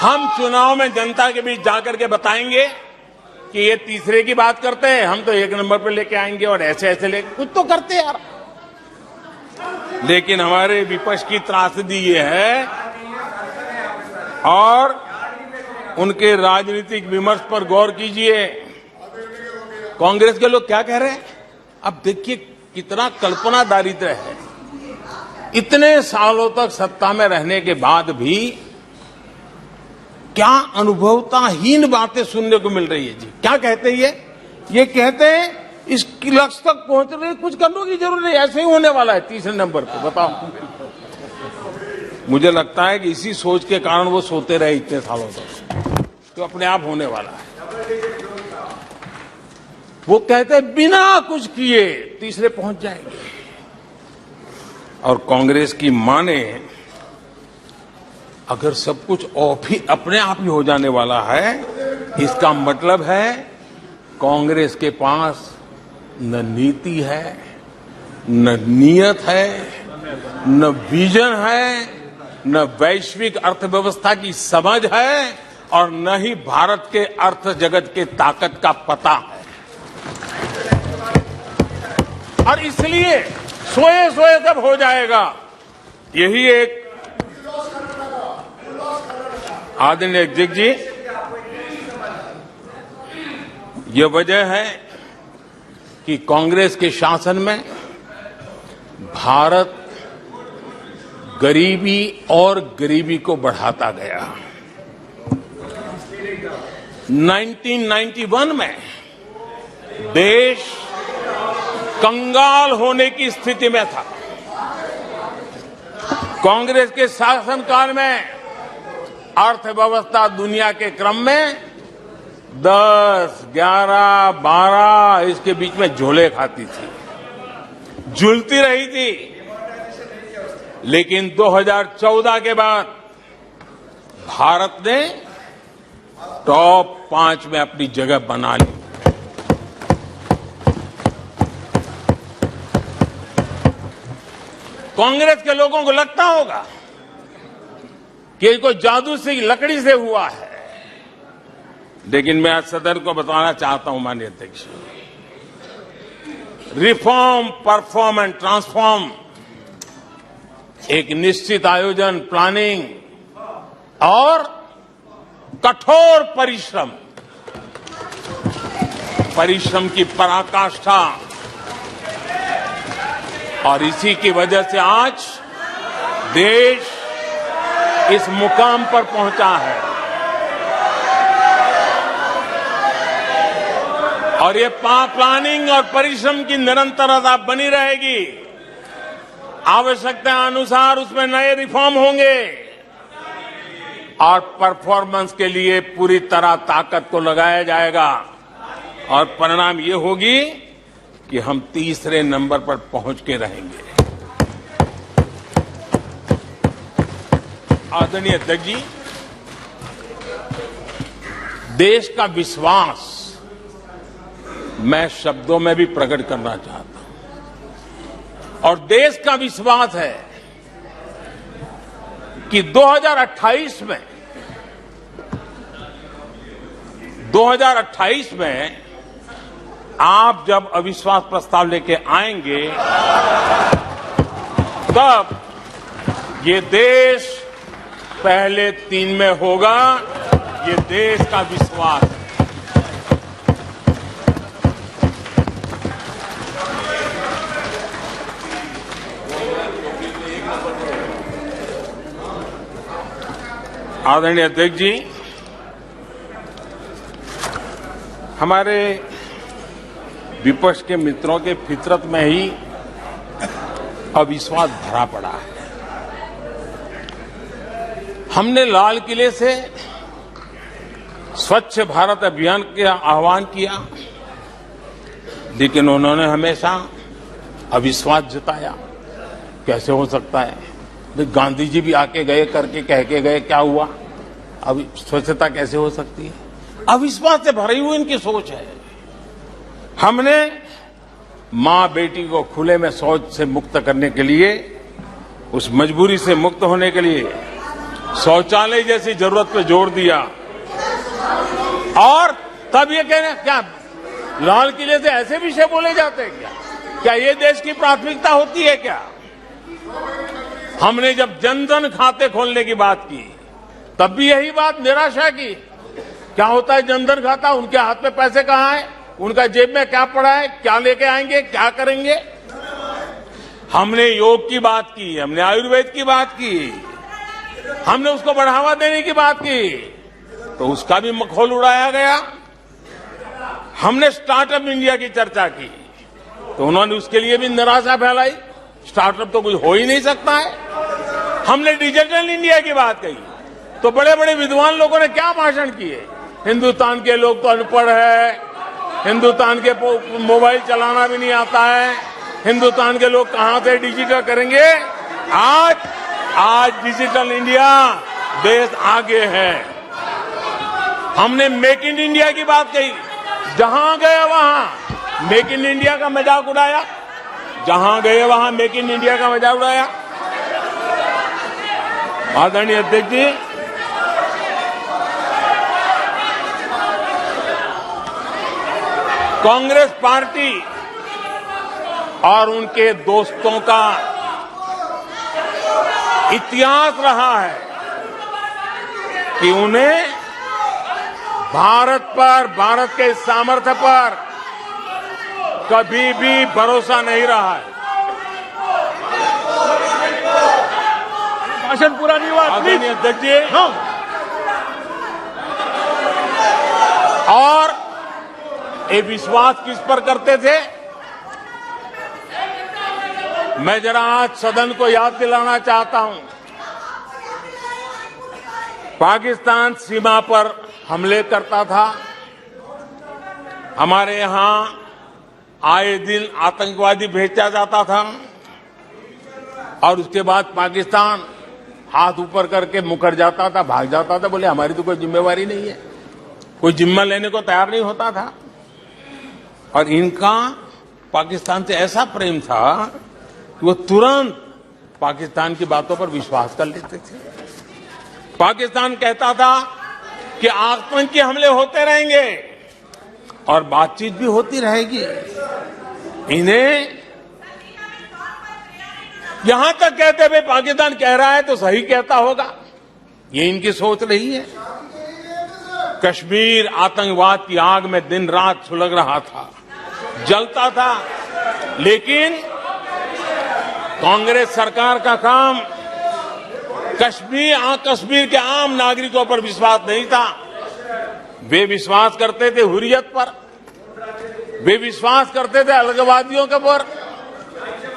Speaker 1: हम चुनाव में जनता के बीच जाकर के बताएंगे कि ये तीसरे की बात करते हैं, हम तो 1 नंबर पे लेके आएंगे, और ऐसे ऐसे लेके कुछ तो करते यार। लेकिन हमारे विपक्ष की त्रासदी ये है, और उनके राजनीतिक विमर्श पर गौर कीजिए। कांग्रेस के लोग क्या कह रहे हैं? अब देखिए कितना कल्पना दारिद्र्य है। इतने सालों तक सत्ता में रहने के बाद भी क्या अनुभवताहीन बातें सुनने को मिल रही है जी। क्या कहते हैं ये कहते हैं इस लक्ष्य तक पहुंचने कुछ करने की जरूरत नहीं, ऐसे ही होने वाला है तीसरे नंबर पे। बताओ, मुझे लगता है कि इसी सोच के कारण वो सोते रहे इतने सालों तक, तो अपने आप होने वाला है। वो कहते हैं बिना कुछ किए तीसरे पहुंच जाएंगे, और कांग्रेस की माने अगर सब कुछ अपने आप ही हो जाने वाला है, इसका मतलब है कांग्रेस के पास न नीति है, न नीयत है, न विजन है, न वैश्विक अर्थव्यवस्था की समझ है और न ही भारत के अर्थ जगत के ताकत का पता है। और इसलिए सोए सोए सब हो जाएगा, यही एक आदरणीय अध्यक्ष जी, ये वजह है कि कांग्रेस के शासन में भारत गरीबी और गरीबी को बढ़ाता गया। 1991 में देश कंगाल होने की स्थिति में था। कांग्रेस के शासनकाल में अर्थव्यवस्था दुनिया के क्रम में 10, 11, 12 इसके बीच में झोले खाती थी, झूलती रही थी। लेकिन 2014 के बाद भारत ने टॉप 5 में अपनी जगह बना ली। कांग्रेस के लोगों को लगता होगा कि कोई जादू से लकड़ी से हुआ है, लेकिन मैं आज सदन को बताना चाहता हूं माननीय अध्यक्ष, रिफॉर्म, परफॉर्म एंड ट्रांसफॉर्म एक निश्चित आयोजन, प्लानिंग और कठोर परिश्रम की पराकाष्ठा, और इसी की वजह से आज देश इस मुकाम पर पहुंचा है। और ये प्लानिंग और परिश्रम की निरंतरता बनी रहेगी। आवश्यकता अनुसार उसमें नए रिफॉर्म होंगे और परफॉर्मेंस के लिए पूरी तरह ताकत को लगाया जाएगा, और परिणाम ये होगी कि हम तीसरे नंबर पर पहुंच के रहेंगे। आदरणीय अध्यक्ष जी, देश का विश्वास मैं शब्दों में भी प्रकट करना चाहता हूं, और देश का विश्वास है कि 2028 में आप जब अविश्वास प्रस्ताव लेके आएंगे, तब ये देश पहले 3 में होगा। ये देश का विश्वास है। आदरणीय अध्यक्ष जी, हमारे विपक्ष के मित्रों के फितरत में ही अविश्वास भरा पड़ा है। हमने लाल किले से स्वच्छ भारत अभियान का आह्वान किया, लेकिन उन्होंने हमेशा अविश्वास जताया। कैसे हो सकता है? गांधी जी भी आके गए, करके कह के गए, क्या हुआ? अब स्वच्छता कैसे हो सकती है? अविश्वास से भरी हुई इनकी सोच है। हमने मां बेटी को खुले में शौच से मुक्त करने के लिए, उस मजबूरी से मुक्त होने के लिए शौचालय जैसी जरूरत पर जोर दिया, और तब ये कहना, क्या लाल किले से ऐसे विषय बोले जाते हैं क्या ये देश की प्राथमिकता होती है क्या? हमने जब जनधन खाते खोलने की बात की, तब भी यही बात निराशा की। क्या होता है जनधन खाता? उनके हाथ में पैसे कहां है? उनका जेब में क्या पड़ा है? क्या लेके आएंगे? क्या करेंगे? हमने योग की बात की, हमने आयुर्वेद की बात की, हमने उसको बढ़ावा देने की बात की, तो उसका भी मखौल उड़ाया गया। हमने स्टार्टअप इंडिया की चर्चा की, तो उन्होंने उसके लिए भी निराशा फैलाई। स्टार्टअप तो कुछ हो ही नहीं सकता है। हमने डिजिटल इंडिया की बात कही, तो बड़े बड़े विद्वान लोगों ने क्या भाषण किए। हिंदुस्तान के लोग तो अनपढ़ है, हिंदुस्तान के मोबाइल चलाना भी नहीं आता है, हिंदुस्तान के लोग कहां से डिजिटल करेंगे? आज डिजिटल इंडिया देश आगे है। हमने मेक इन इंडिया की बात कही, जहां गए वहां मेक इन इंडिया का मजाक उड़ाया, जहां गए वहां मेक इन इंडिया का मजाक उड़ाया। आदरणीय अध्यक्ष जी, कांग्रेस पार्टी और उनके दोस्तों का इतिहास रहा है कि उन्हें भारत पर, भारत के सामर्थ्य पर कभी भी भरोसा नहीं रहा है।
Speaker 2: भाषण पूरा नहीं हुआ।
Speaker 1: आदरणीय अध्यक्ष जी, और ये विश्वास किस पर करते थे? मैं जरा आज सदन को याद दिलाना चाहता हूं। पाकिस्तान सीमा पर हमले करता था। हमारे यहां आए दिन आतंकवादी भेजा जाता था और उसके बाद पाकिस्तान हाथ ऊपर करके मुकर जाता था, भाग जाता था, बोले हमारी तो कोई जिम्मेवारी नहीं है, कोई जिम्मा लेने को तैयार नहीं होता था। और इनका पाकिस्तान से ऐसा प्रेम था कि वो तुरंत पाकिस्तान की बातों पर विश्वास कर लेते थे। पाकिस्तान कहता था कि आतंकी हमले होते रहेंगे और बातचीत भी होती रहेगी। इन्हें यहां तक कहते हुए पाकिस्तान कह रहा है तो सही कहता होगा, ये इनकी सोच रही है। कश्मीर आतंकवाद की आग में दिन रात सुलग रहा था, जलता था, लेकिन कांग्रेस सरकार का काम कश्मीर के आम नागरिकों पर विश्वास नहीं था। वे विश्वास करते थे हुर्रियत पर, वे विश्वास करते थे अलगाववादियों के पर,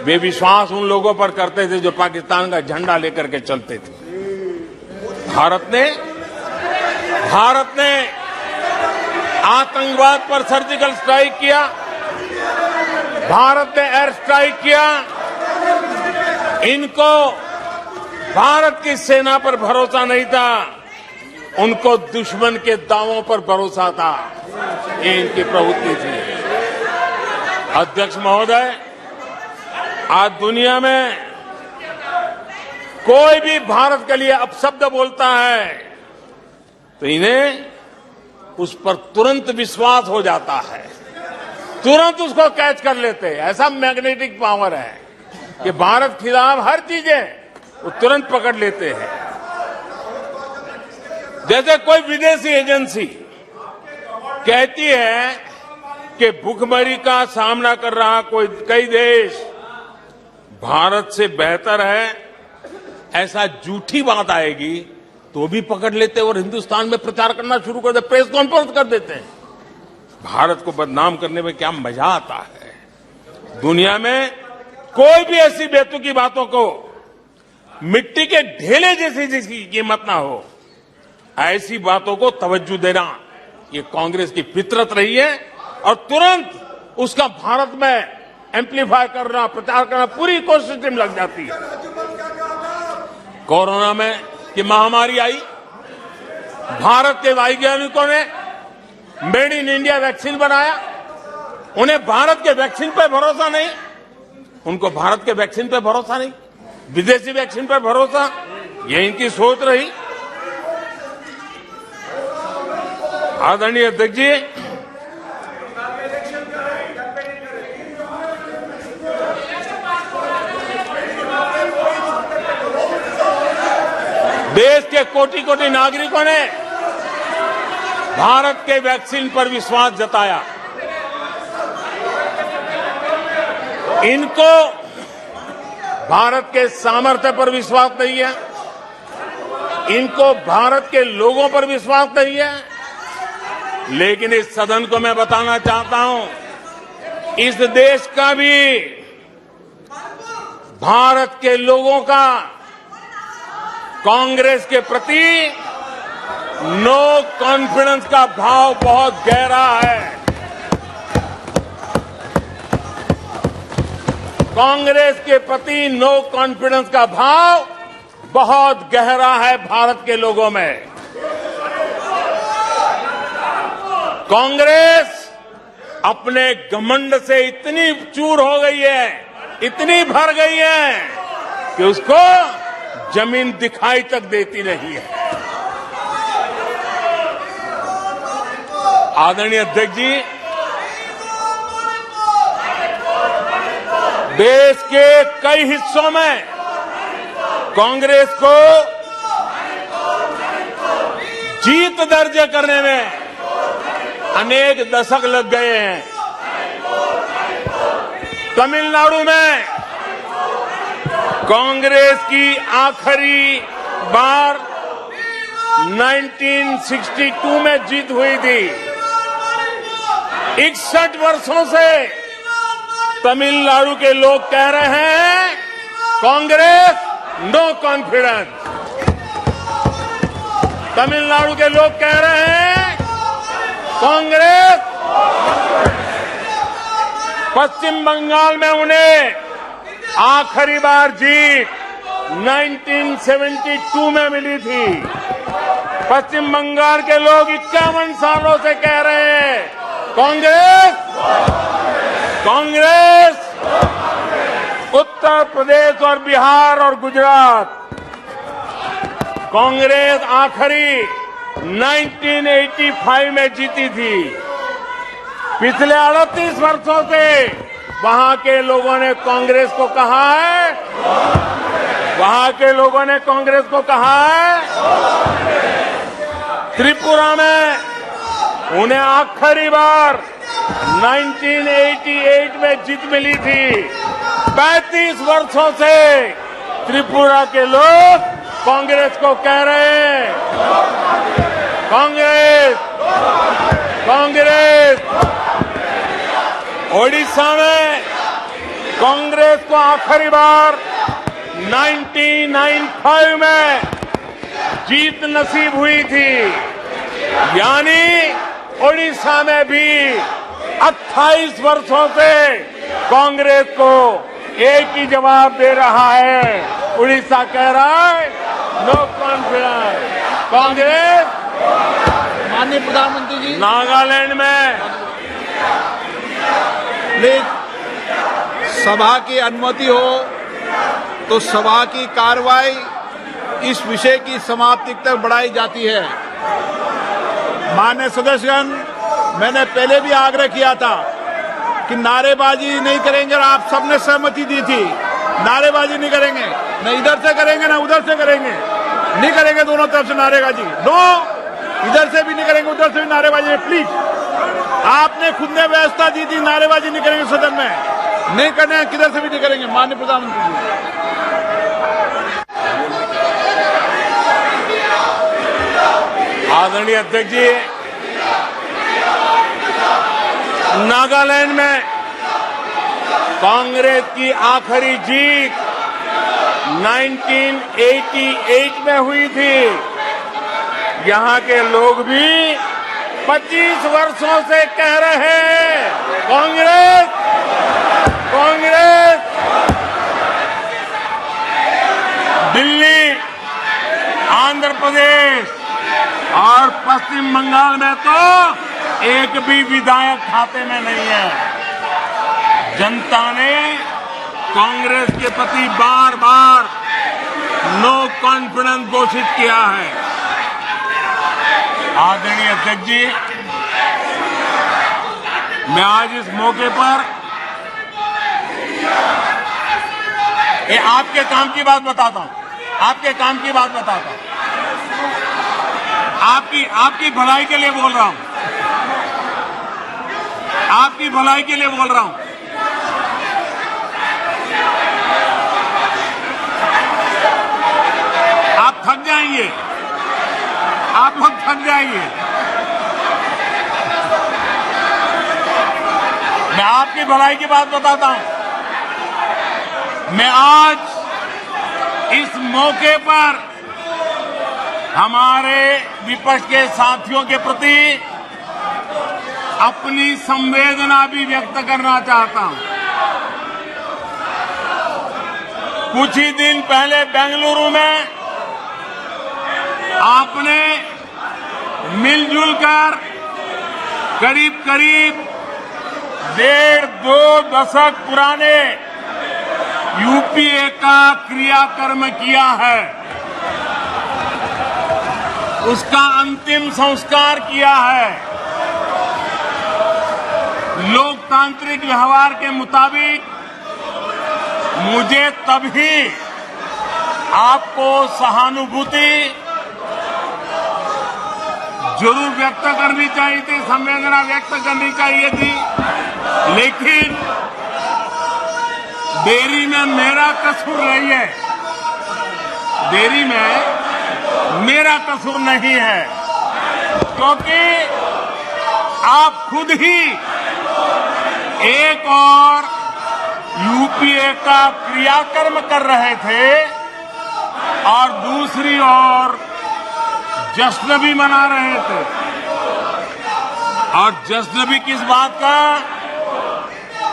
Speaker 1: वे विश्वास उन लोगों पर करते थे जो पाकिस्तान का झंडा लेकर के चलते थे। भारत ने आतंकवाद पर सर्जिकल स्ट्राइक किया, भारत ने एयर स्ट्राइक किया। इनको भारत की सेना पर भरोसा नहीं था, उनको दुश्मन के दावों पर भरोसा था। ये इनकी प्रवृत्ति थी। अध्यक्ष महोदय, आज दुनिया में कोई भी भारत के लिए अपशब्द बोलता है तो इन्हें उस पर तुरंत विश्वास हो जाता है, तुरंत उसको कैच कर लेते हैं। ऐसा मैग्नेटिक पावर है कि भारत खिलाफ हर चीजें वो तुरंत पकड़ लेते हैं। जैसे कोई विदेशी एजेंसी कहती है कि भुखमरी का सामना कर रहा कई देश भारत से बेहतर है, ऐसा झूठी बात आएगी तो भी पकड़ लेते और हिंदुस्तान में प्रचार करना शुरू कर देते, प्रेस कॉन्फ्रेंस कर देते हैं। भारत को बदनाम करने में क्या मजा आता है। दुनिया में कोई भी ऐसी बेतुकी बातों को मिट्टी के ढेले जैसी जिसकी कीमत ना हो, ऐसी बातों को तवज्जो देना ये कांग्रेस की फितरत रही है और तुरंत उसका भारत में एम्पलीफाई करना, प्रचार करना पूरी कोशिश टीम लग जाती है। कोरोना में की महामारी आई, भारत के वैज्ञानिकों ने मेड इन इंडिया वैक्सीन बनाया। उन्हें भारत के वैक्सीन पर भरोसा नहीं, उनको भारत के वैक्सीन पर भरोसा नहीं, विदेशी वैक्सीन पर भरोसा, ये इनकी सोच रही। आदरणीय अध्यक्ष जी, देश के कोटि कोटि नागरिकों ने भारत के वैक्सीन पर विश्वास जताया। इनको भारत के सामर्थ्य पर विश्वास नहीं है, इनको भारत के लोगों पर विश्वास नहीं है। लेकिन इस सदन को मैं बताना चाहता हूं, इस देश का भी, भारत के लोगों का कांग्रेस के प्रति नो कॉन्फिडेंस का भाव बहुत गहरा है। कांग्रेस के प्रति नो कॉन्फिडेंस का भाव बहुत गहरा है भारत के लोगों में। कांग्रेस अपने घमंड से इतनी चूर हो गई है, इतनी भर गई है कि उसको जमीन दिखाई तक देती नहीं है। आदरणीय अध्यक्ष जी, देश के कई हिस्सों में कांग्रेस को जीत दर्ज करने में अनेक दशक लग गए हैं। तमिलनाडु में कांग्रेस की आखिरी बार 1962 में जीत हुई थी। 61 वर्षों से तमिलनाडु के लोग कह रहे हैं कांग्रेस नो कॉन्फिडेंस। तमिलनाडु के लोग कह रहे हैं कांग्रेस। पश्चिम बंगाल में उन्हें आखिरी बार जीत 1972 में मिली थी। पश्चिम बंगाल के लोग 51 सालों से कह रहे हैं कांग्रेस कांग्रेस। उत्तर प्रदेश और बिहार और गुजरात कांग्रेस आखिरी 1985 में जीती थी। पिछले 38 वर्षों से वहां के लोगों ने कांग्रेस को कहा है, वहां के लोगों ने कांग्रेस को कहा है। त्रिपुरा में उन्हें आखिरी बार 1988 में जीत मिली थी। 35 वर्षों से त्रिपुरा के लोग कांग्रेस को कह रहे हैं कांग्रेस कांग्रेस। ओडिशा में कांग्रेस को आखिरी बार 1995 में जीत नसीब हुई थी। यानी ओडिशा में भी 28 वर्षों से कांग्रेस को एक ही जवाब दे रहा है। उड़ीसा कह रहा है नो कॉन्फिडेंस कांग्रेस।
Speaker 2: माननीय प्रधानमंत्री जी,
Speaker 1: नागालैंड में
Speaker 2: प्लीज सभा की अनुमति हो तो सभा की कार्रवाई इस विषय की समाप्ति तक बढ़ाई जाती है। माननीय सदस्यगण, मैंने पहले भी आग्रह किया था कि नारेबाजी नहीं करेंगे और आप सबने सहमति दी थी। नारेबाजी नहीं करेंगे, न इधर से करेंगे न उधर से करेंगे, नहीं करेंगे दोनों तरफ से नारेबाजी। नो, इधर से भी नहीं करेंगे उधर से भी नारेबाजी। प्लीज, आपने खुद ने व्यवस्था दी थी, नारेबाजी नहीं करेंगे सदन में, नहीं करने किधर से भी नहीं करेंगे। माननीय प्रधानमंत्री जी,
Speaker 1: आदरणीय अध्यक्ष जी, नागालैंड में कांग्रेस की आखिरी जीत 1988 में हुई थी। यहां के लोग भी 25 वर्षों से कह रहे हैं कांग्रेस कांग्रेस। दिल्ली, आंध्र प्रदेश और पश्चिम बंगाल में तो एक भी विधायक खाते में नहीं है। जनता ने कांग्रेस के प्रति बार बार नो कॉन्फिडेंस घोषित किया है। आदरणीय अध्यक्ष जी, मैं आज इस मौके पर ये आपके काम की बात बताता हूं, आपके काम की बात बताता हूं, आपकी भलाई के लिए बोल रहा हूं, आपकी भलाई के लिए बोल रहा हूं। आप थक जाएंगे, आप लोग थक जाएंगे। मैं आपकी भलाई की बात बताता हूं। मैं आज इस मौके पर हमारे विपक्ष के साथियों के प्रति अपनी संवेदना भी व्यक्त करना चाहता हूं। कुछ ही दिन पहले बेंगलुरु में आपने मिलजुल कर करीब करीब 1.5-2 दशक पुराने यूपी यूपीए का क्रियाकर्म किया है, उसका अंतिम संस्कार किया है। लोकतांत्रिक व्यवहार के मुताबिक मुझे तभी आपको सहानुभूति जरूर व्यक्त करनी चाहिए थी, संवेदना व्यक्त करनी चाहिए थी, लेकिन देरी में मेरा कसूर नहीं है, देरी में मेरा कसूर नहीं है, क्योंकि आप खुद ही एक और यूपीए का क्रियाकर्म कर रहे थे और दूसरी ओर जश्न भी मना रहे थे। और जश्न भी किस बात का?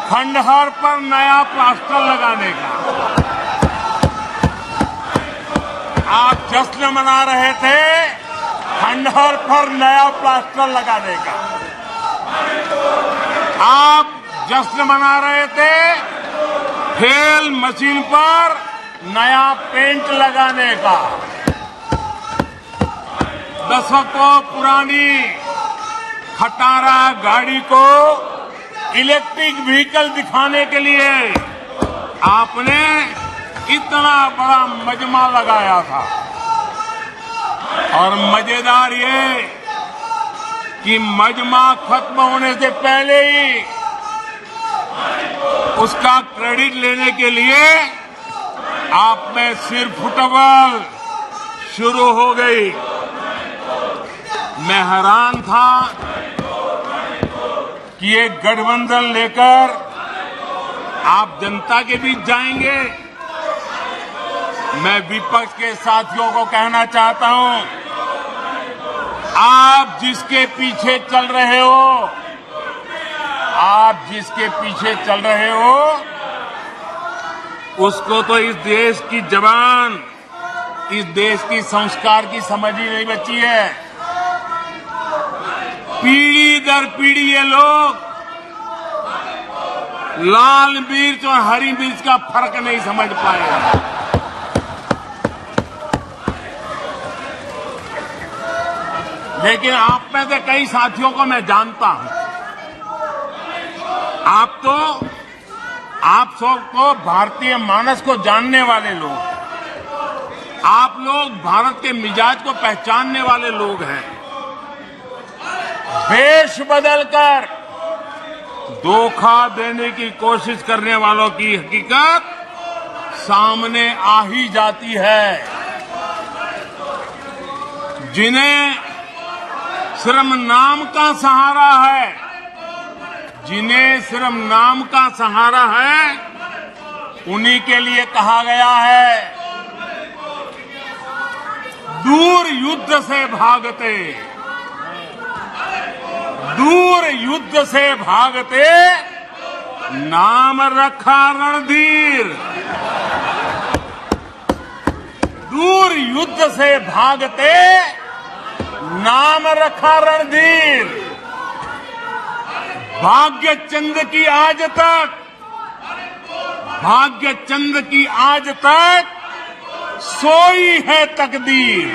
Speaker 1: खंडहर पर नया प्लास्टर लगाने का। आप जश्न मना रहे थे खंडहर पर नया प्लास्टर लगाने का। आप जश्न मना रहे थे खेल मशीन पर नया पेंट लगाने का। दशकों पुरानी खटारा गाड़ी को इलेक्ट्रिक व्हीकल दिखाने के लिए आपने इतना बड़ा मजमा लगाया था। और मजेदार ये कि मजमा खत्म होने से पहले ही उसका क्रेडिट लेने के लिए आप में सिर फुटबॉल शुरू हो गई। मैं हैरान था कि ये गठबंधन लेकर आप जनता के बीच जाएंगे। मैं विपक्ष के साथियों को कहना चाहता हूं, आप जिसके पीछे चल रहे हो, आप जिसके पीछे चल रहे हो, उसको तो इस देश की जबान, इस देश की संस्कार की समझ ही नहीं बची है। पीढ़ी दर पीढ़ी ये लोग लाल मिर्च और हरी मिर्च का फर्क नहीं समझ पाए। लेकिन आप में से कई साथियों को मैं जानता हूं। आप सबको भारतीय मानस को जानने वाले लोग, आप लोग भारत के मिजाज को पहचानने वाले लोग हैं। वेश बदलकर धोखा देने की कोशिश करने वालों की हकीकत सामने आ ही जाती है। जिन्हें सिर्फ नाम का सहारा है, जिन्हें सिर्फ नाम का सहारा है, उन्हीं के लिए कहा गया है, दूर युद्ध से भागते, दूर युद्ध से भागते, नाम रखा रणधीर। दूर युद्ध से भागते, नाम रखा रणधीर। भाग्य चंद की आज तक, भाग्य चंद की आज तक सोई है तकदीर।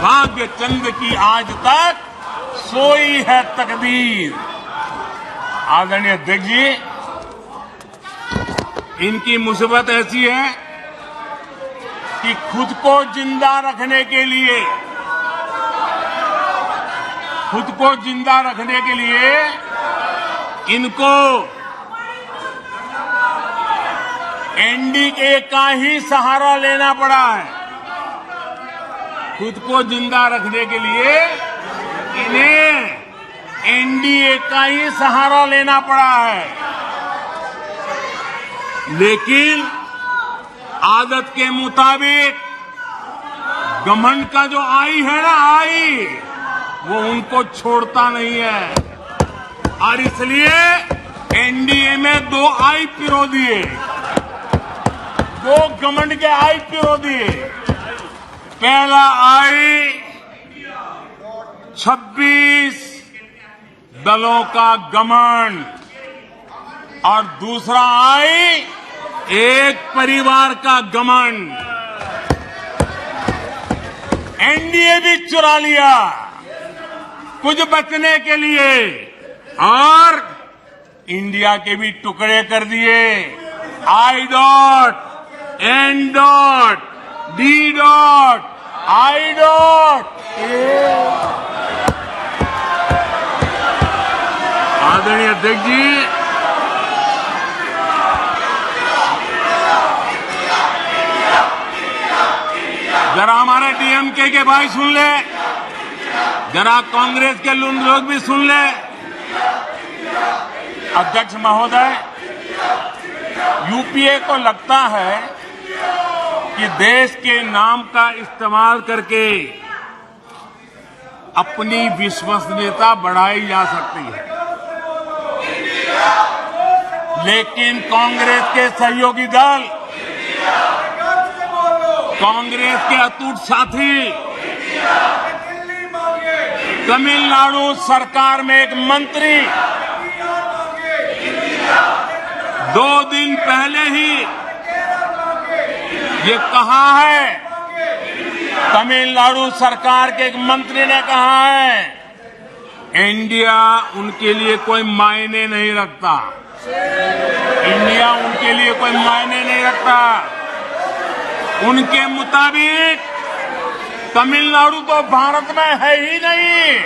Speaker 1: भाग्य चंद की आज तक सोई है तकदीर। आदरणीय अध्यक्ष जी, इनकी मुसीबत ऐसी है कि खुद को जिंदा रखने के लिए, खुद को जिंदा रखने के लिए इनको एनडीए का ही सहारा लेना पड़ा है। खुद को जिंदा रखने के लिए इन्हें एनडीए का ही सहारा लेना पड़ा है। लेकिन आदत के मुताबिक घमंड का जो आई है ना, आई, वो उनको छोड़ता नहीं है। और इसलिए एनडीए में 2 आई पिरो दिए, 2 घमंड के आई पिरो दिए। पहला आई 26 दलों का घमंड और दूसरा आई एक परिवार का घमंड एनडीए भी चुरा लिया कुछ बचने के लिए और इंडिया के भी टुकड़े कर दिए। I dot N dot D dot I dot आदरणीय अध्यक्ष जी, जरा हमारे डीएमके के भाई सुन ले, जरा कांग्रेस के लोग भी सुन ले। अध्यक्ष महोदय, यूपीए को लगता है कि देश के नाम का इस्तेमाल करके अपनी विश्वसनीयता बढ़ाई जा सकती है, लेकिन कांग्रेस के सहयोगी दल, कांग्रेस के अटूट साथी तमिलनाडु सरकार में एक मंत्री 2 दिन पहले ही ये कहा है, तमिलनाडु सरकार के एक मंत्री ने कहा है इंडिया उनके लिए कोई मायने नहीं रखता, इंडिया उनके लिए कोई मायने नहीं रखता। उनके मुताबिक तमिलनाडु तो भारत में है ही नहीं।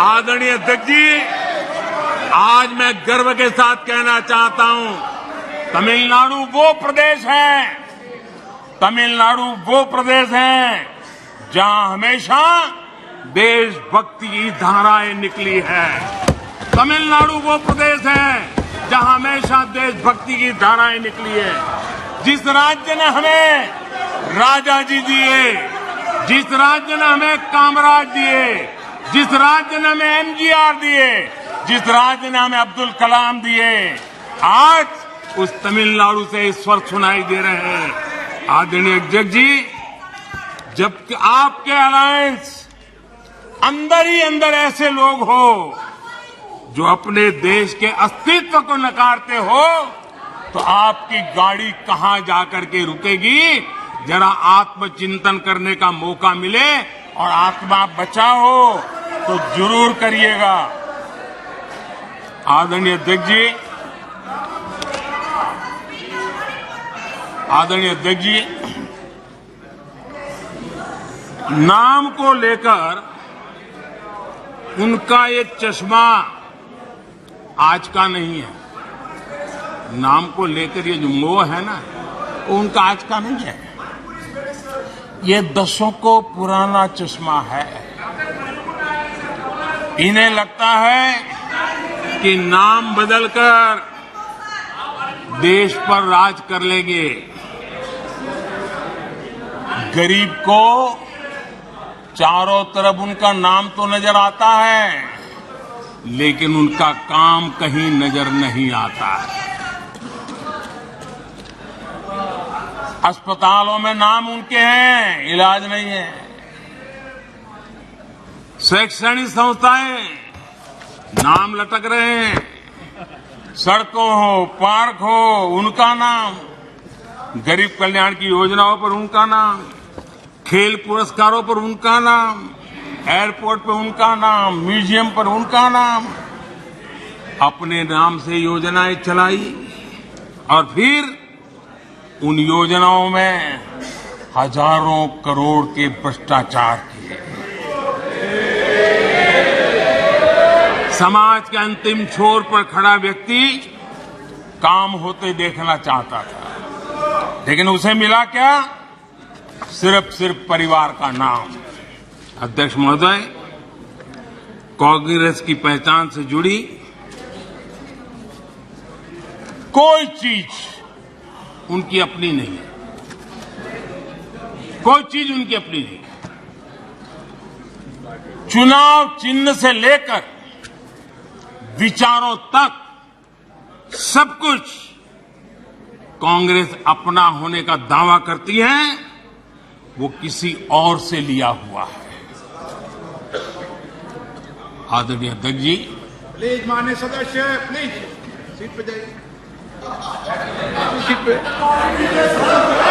Speaker 1: आदरणीय अध्यक्ष जी, आज मैं गर्व के साथ कहना चाहता हूं, तमिलनाडु वो प्रदेश है, तमिलनाडु वो प्रदेश है जहां हमेशा देशभक्ति की धाराएं निकली है। तमिलनाडु वो प्रदेश है जहां हमेशा देशभक्ति की धाराएं निकली है। जिस राज्य ने हमें राजा जी दिए, जिस राज्य ने हमें कामराज दिए, जिस राज्य ने हमें एमजीआर दिए, जिस राज्य ने हमें अब्दुल कलाम दिए, आज उस तमिलनाडु से स्वर सुनाई दे रहे हैं। आदरणीय अध्यक्ष जी, जब आपके अलायंस अंदर ही अंदर ऐसे लोग हो जो अपने देश के अस्तित्व को नकारते हो, तो आपकी गाड़ी कहां जाकर के रुकेगी? जरा आत्मचिंतन करने का मौका मिले और आत्मा बचाओ तो जरूर करिएगा। आदरणीय अध्यक्ष जी, आदरणीय अध्यक्ष जी, नाम को लेकर उनका ये चश्मा आज का नहीं है। नाम को लेकर ये जो मोह है ना, वो उनका आज का नहीं है, ये दशकों पुराना चश्मा है। इन्हें लगता है कि नाम बदलकर देश पर राज कर लेंगे। गरीब को चारों तरफ उनका नाम तो नजर आता है, लेकिन उनका काम कहीं नजर नहीं आता है। अस्पतालों में नाम उनके हैं, इलाज नहीं है। शैक्षणिक संस्थाएं नाम लटक रहे हैं, सड़कों हो, पार्क हो, उनका नाम, गरीब कल्याण की योजनाओं पर उनका नाम, खेल पुरस्कारों पर उनका नाम, एयरपोर्ट पर उनका नाम, म्यूजियम पर उनका नाम। अपने नाम से योजनाएं चलाई और फिर उन योजनाओं में हजारों करोड़ के भ्रष्टाचार किए। समाज के अंतिम छोर पर खड़ा व्यक्ति काम होते देखना चाहता था, लेकिन उसे मिला क्या? सिर्फ परिवार का नाम। अध्यक्ष महोदय, कांग्रेस की पहचान से जुड़ी कोई चीज उनकी अपनी नहीं है, कोई चीज उनकी अपनी नहीं है। चुनाव चिन्ह से लेकर विचारों तक सब कुछ कांग्रेस अपना होने का दावा करती है, वो किसी और से लिया हुआ है। आदरणीय अध्यक्ष जी,
Speaker 2: प्लीज माननीय सदस्य, प्लीज। सीट पे जाइए, सीट पे।